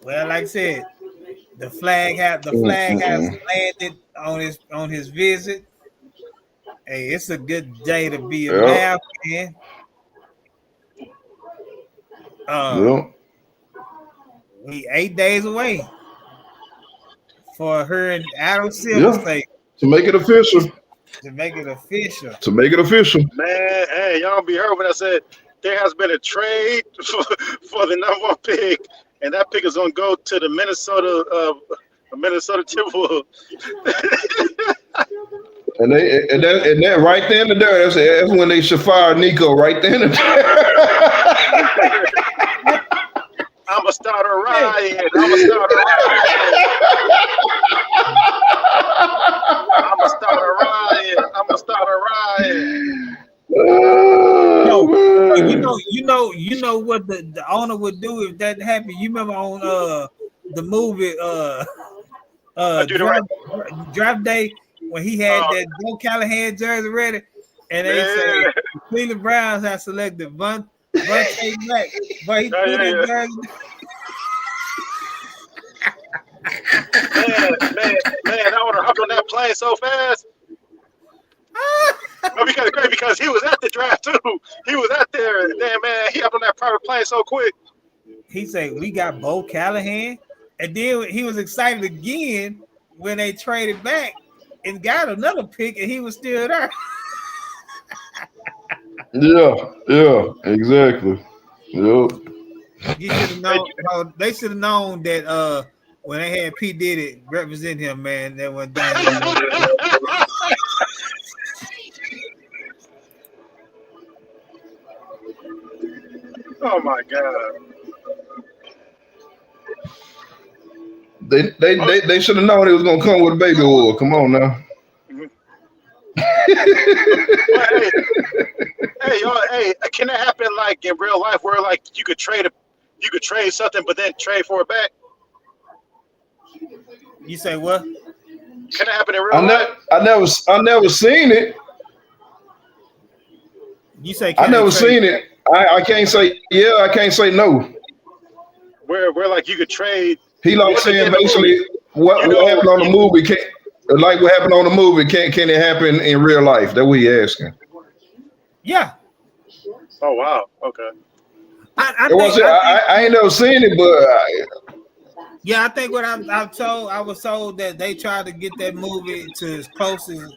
[SPEAKER 2] Well, like I said, the flag has landed on his visit. Hey, it's a good day to be a Mavs fan. We 8 days away for her and Adam Silver State
[SPEAKER 4] to make it official.
[SPEAKER 3] Man, hey, y'all be heard when I said there has been a trade for the number 1 pick, and that pick is gonna go to the Minnesota Timberwolves.
[SPEAKER 4] And that right then and there, that's when they should fire Nico right then and there.
[SPEAKER 3] I'ma start a riot.
[SPEAKER 2] You know what the owner would do if that happened. You remember on the movie Draft Day when he had that Joe Callahan jersey ready, and they say the Cleveland Browns have selected Vontae Black, but he threw that jersey.
[SPEAKER 3] Man, I would have hopped on that plane so fast. because he was at the draft too. He was out there. Damn, man, he hopped on that private plane so quick.
[SPEAKER 2] He said, "We got Bo Callahan," and then he was excited again when they traded back and got another pick, and he was still there.
[SPEAKER 4] Yeah, exactly. Yep.
[SPEAKER 2] You should have known. They should have known that when they had P. Diddy represent him, man, that went down.
[SPEAKER 3] Oh my God.
[SPEAKER 4] They should have known it was gonna come with a baby oil. Come on now.
[SPEAKER 3] Hey, can that happen like in real life where like you could trade something but then trade for it back?
[SPEAKER 2] You say what?
[SPEAKER 3] Can that happen in real life?
[SPEAKER 4] I never seen it.
[SPEAKER 2] You say
[SPEAKER 4] I never seen it. I can't say yeah, I can't say no.
[SPEAKER 3] Where like you could trade.
[SPEAKER 4] He like saying basically what happened on the movie like what happened on the movie, can it happen in real life? That's what he asking.
[SPEAKER 2] Yeah.
[SPEAKER 3] Oh wow. Okay.
[SPEAKER 4] I ain't never seen it, but
[SPEAKER 2] I think what I was told that they tried to get that movie to as close to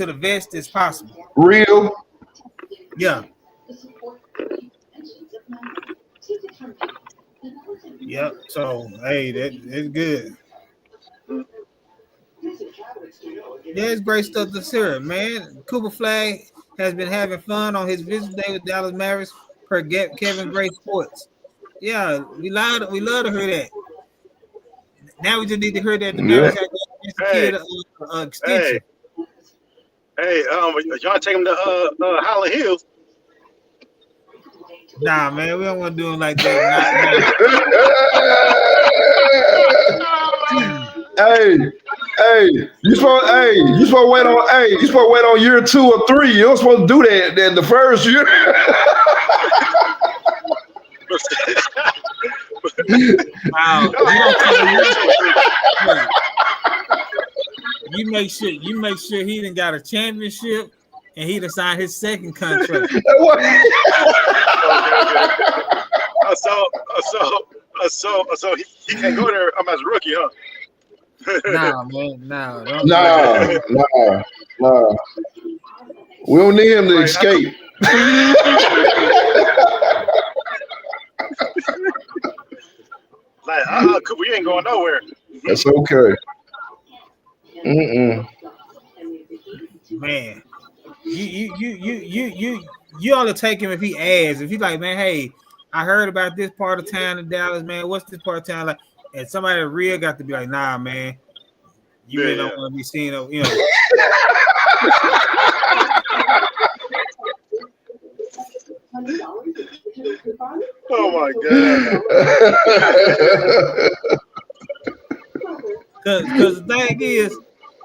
[SPEAKER 2] the vest as possible.
[SPEAKER 4] Real?
[SPEAKER 2] Yeah. Yep. So hey, that's good. Yeah, it's great stuff to hear, man. Cooper Flag has been having fun on his visit day with Dallas Mavericks per Kevin Gray Sports. Yeah, we love to hear that. Now we just need to hear that the Mavericks have extension.
[SPEAKER 3] Hey, y'all take him to Highland Hills.
[SPEAKER 2] Nah, man, we don't want to do it like that.
[SPEAKER 4] Hey, you supposed to wait on year 2 or 3. You don't supposed to do that in the first year.
[SPEAKER 2] You make sure he done got a championship and he done signed his second contract.
[SPEAKER 3] So he can't go there as a rookie, huh?
[SPEAKER 2] Nah, man, nah.
[SPEAKER 4] We don't need him to escape.
[SPEAKER 3] Like, Cooper, you ain't going nowhere.
[SPEAKER 4] That's okay.
[SPEAKER 2] Man, you ought to take him if he asks. If he's like, man, hey, I heard about this part of town in Dallas, man. What's this part of town like? And somebody real got to be like, nah, man, you really don't want to be seen, you know.
[SPEAKER 3] Oh my
[SPEAKER 2] God. Because the thing is,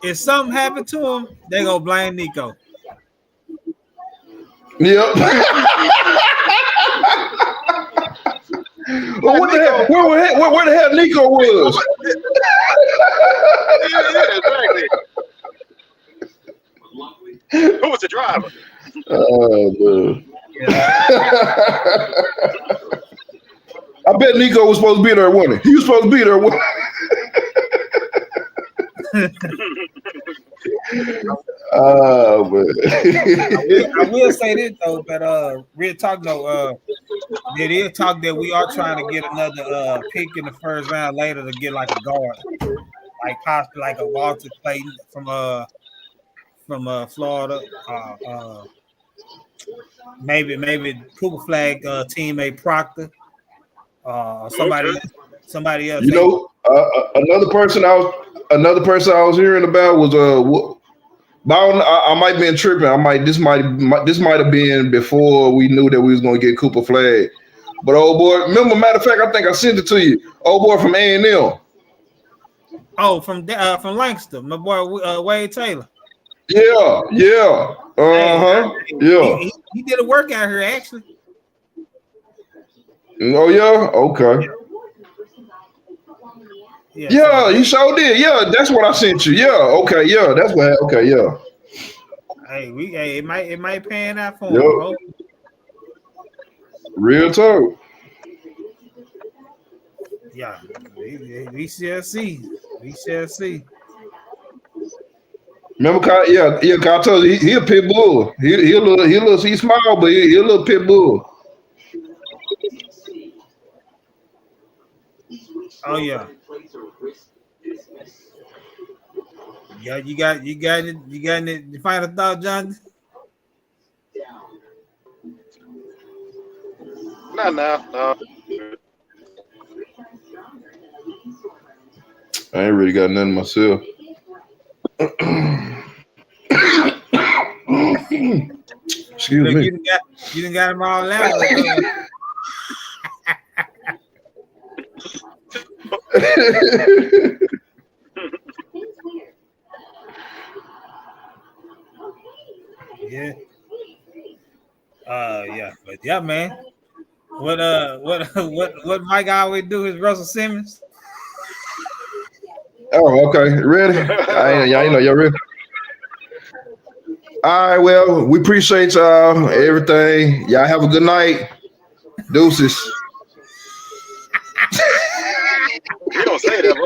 [SPEAKER 2] if something happened to him, they gonna blame Nico.
[SPEAKER 4] Yep. Well, what the hell? Where the hell Nico was?
[SPEAKER 3] Exactly. Who was the driver?
[SPEAKER 4] Oh man. I bet Nico was supposed to be there, wasn't he? He was supposed to be there, wasn't he? Oh man.
[SPEAKER 2] I will say this though, but real talk though, it is talk that we are trying to get another pick in the first round later to get like a guard, like possibly like a Walter Clayton from Florida, maybe Cooper Flag teammate Proctor, somebody else.
[SPEAKER 4] You know, another person I was hearing about was I might be tripping. This might have been before we knew that we was gonna get Cooper Flag. But old boy, remember, matter of fact, I think I sent it to you. Old boy from A&M.
[SPEAKER 2] Oh, from Lancaster, my boy Wade Taylor.
[SPEAKER 4] Yeah. Yeah.
[SPEAKER 2] He did a workout here actually.
[SPEAKER 4] Oh yeah. Okay. Yeah, you sure did. Yeah, that's what I sent you. Yeah. Okay. Yeah, that's what. Okay. Yeah.
[SPEAKER 2] Hey, it might pan out for him,
[SPEAKER 4] Yep.
[SPEAKER 2] bro.
[SPEAKER 4] Real talk.
[SPEAKER 2] Yeah, we shall see. We shall see.
[SPEAKER 4] Remember, Kyle? Yeah. Kyle told you he a pit bull. He small, but he a little pit bull.
[SPEAKER 2] Oh yeah. Yeah, you got it. You got it. Your final thought, John?
[SPEAKER 3] No.
[SPEAKER 4] I ain't really got nothing myself. Excuse me.
[SPEAKER 2] You done got them all out. Yeah. Yeah, but yeah, man. What Mike always do is Russell Simmons.
[SPEAKER 4] Oh, okay. Ready? I know you're ready. All right, well, we appreciate y'all, everything. Y'all have a good night. Deuces.
[SPEAKER 3] You don't say that,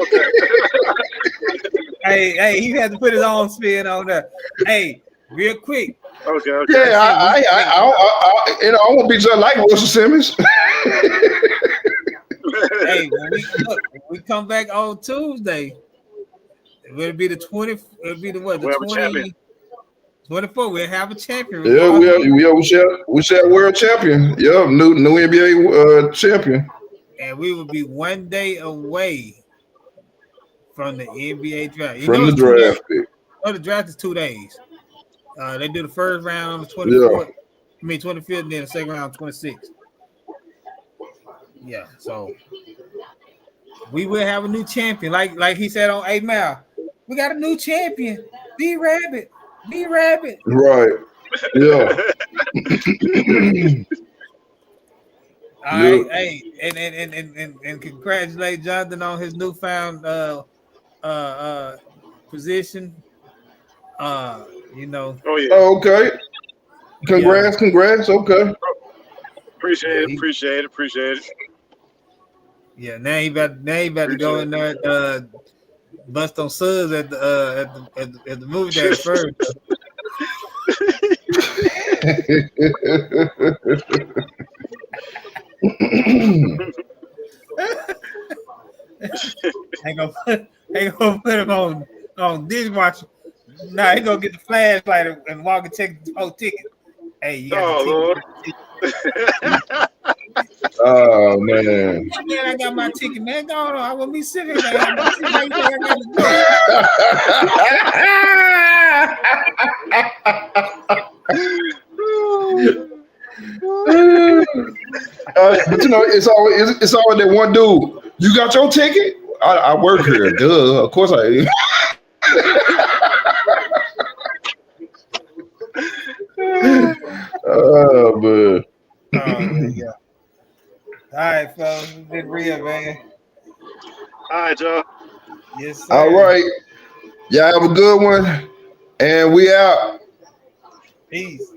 [SPEAKER 3] okay.
[SPEAKER 2] Hey, he had to put his own spin on that. Hey, real quick.
[SPEAKER 3] Okay.
[SPEAKER 4] Yeah, I won't be just like Russell Simmons.
[SPEAKER 2] Hey, when we come back on Tuesday, it'll be the 20. It'll be the what? The 20. 24. We'll have a champion.
[SPEAKER 4] Yeah, we shall world champion. Yeah, new NBA champion.
[SPEAKER 2] And we will be 1 day away from the NBA draft.
[SPEAKER 4] From the draft pick.
[SPEAKER 2] Oh, the draft is 2 days. They do the first round on the 24th. Yeah. 25th, and then the second round 26th. Yeah, so we will have a new champion. Like he said on 8 Mile. We got a new champion. B-Rabbit.
[SPEAKER 4] Right. Yeah.
[SPEAKER 2] All right. Hey, and congratulate Jonathan on his newfound position. You know.
[SPEAKER 3] Oh yeah.
[SPEAKER 4] Oh, okay. Congrats. Okay.
[SPEAKER 3] Appreciate it.
[SPEAKER 2] Yeah, now he about to go in there bust on Suds at the movie day first. Ain't gonna put him on dishwasher. Nah, he gonna get the flashlight and walk and check the whole ticket. Hey, you got the
[SPEAKER 3] Oh
[SPEAKER 2] ticket.
[SPEAKER 3] Lord.
[SPEAKER 4] Oh man.
[SPEAKER 2] Man, I got my ticket, man. Go on. I want me sitting there. I got the
[SPEAKER 4] But you know, it's always that one dude. You got your ticket? I work here. Duh. Of course I. Oh man.
[SPEAKER 2] Yeah. All right, fellas. It's been real, man.
[SPEAKER 3] All right, y'all.
[SPEAKER 2] Yes, sir.
[SPEAKER 4] All right. Y'all have a good one. And we out.
[SPEAKER 2] Peace.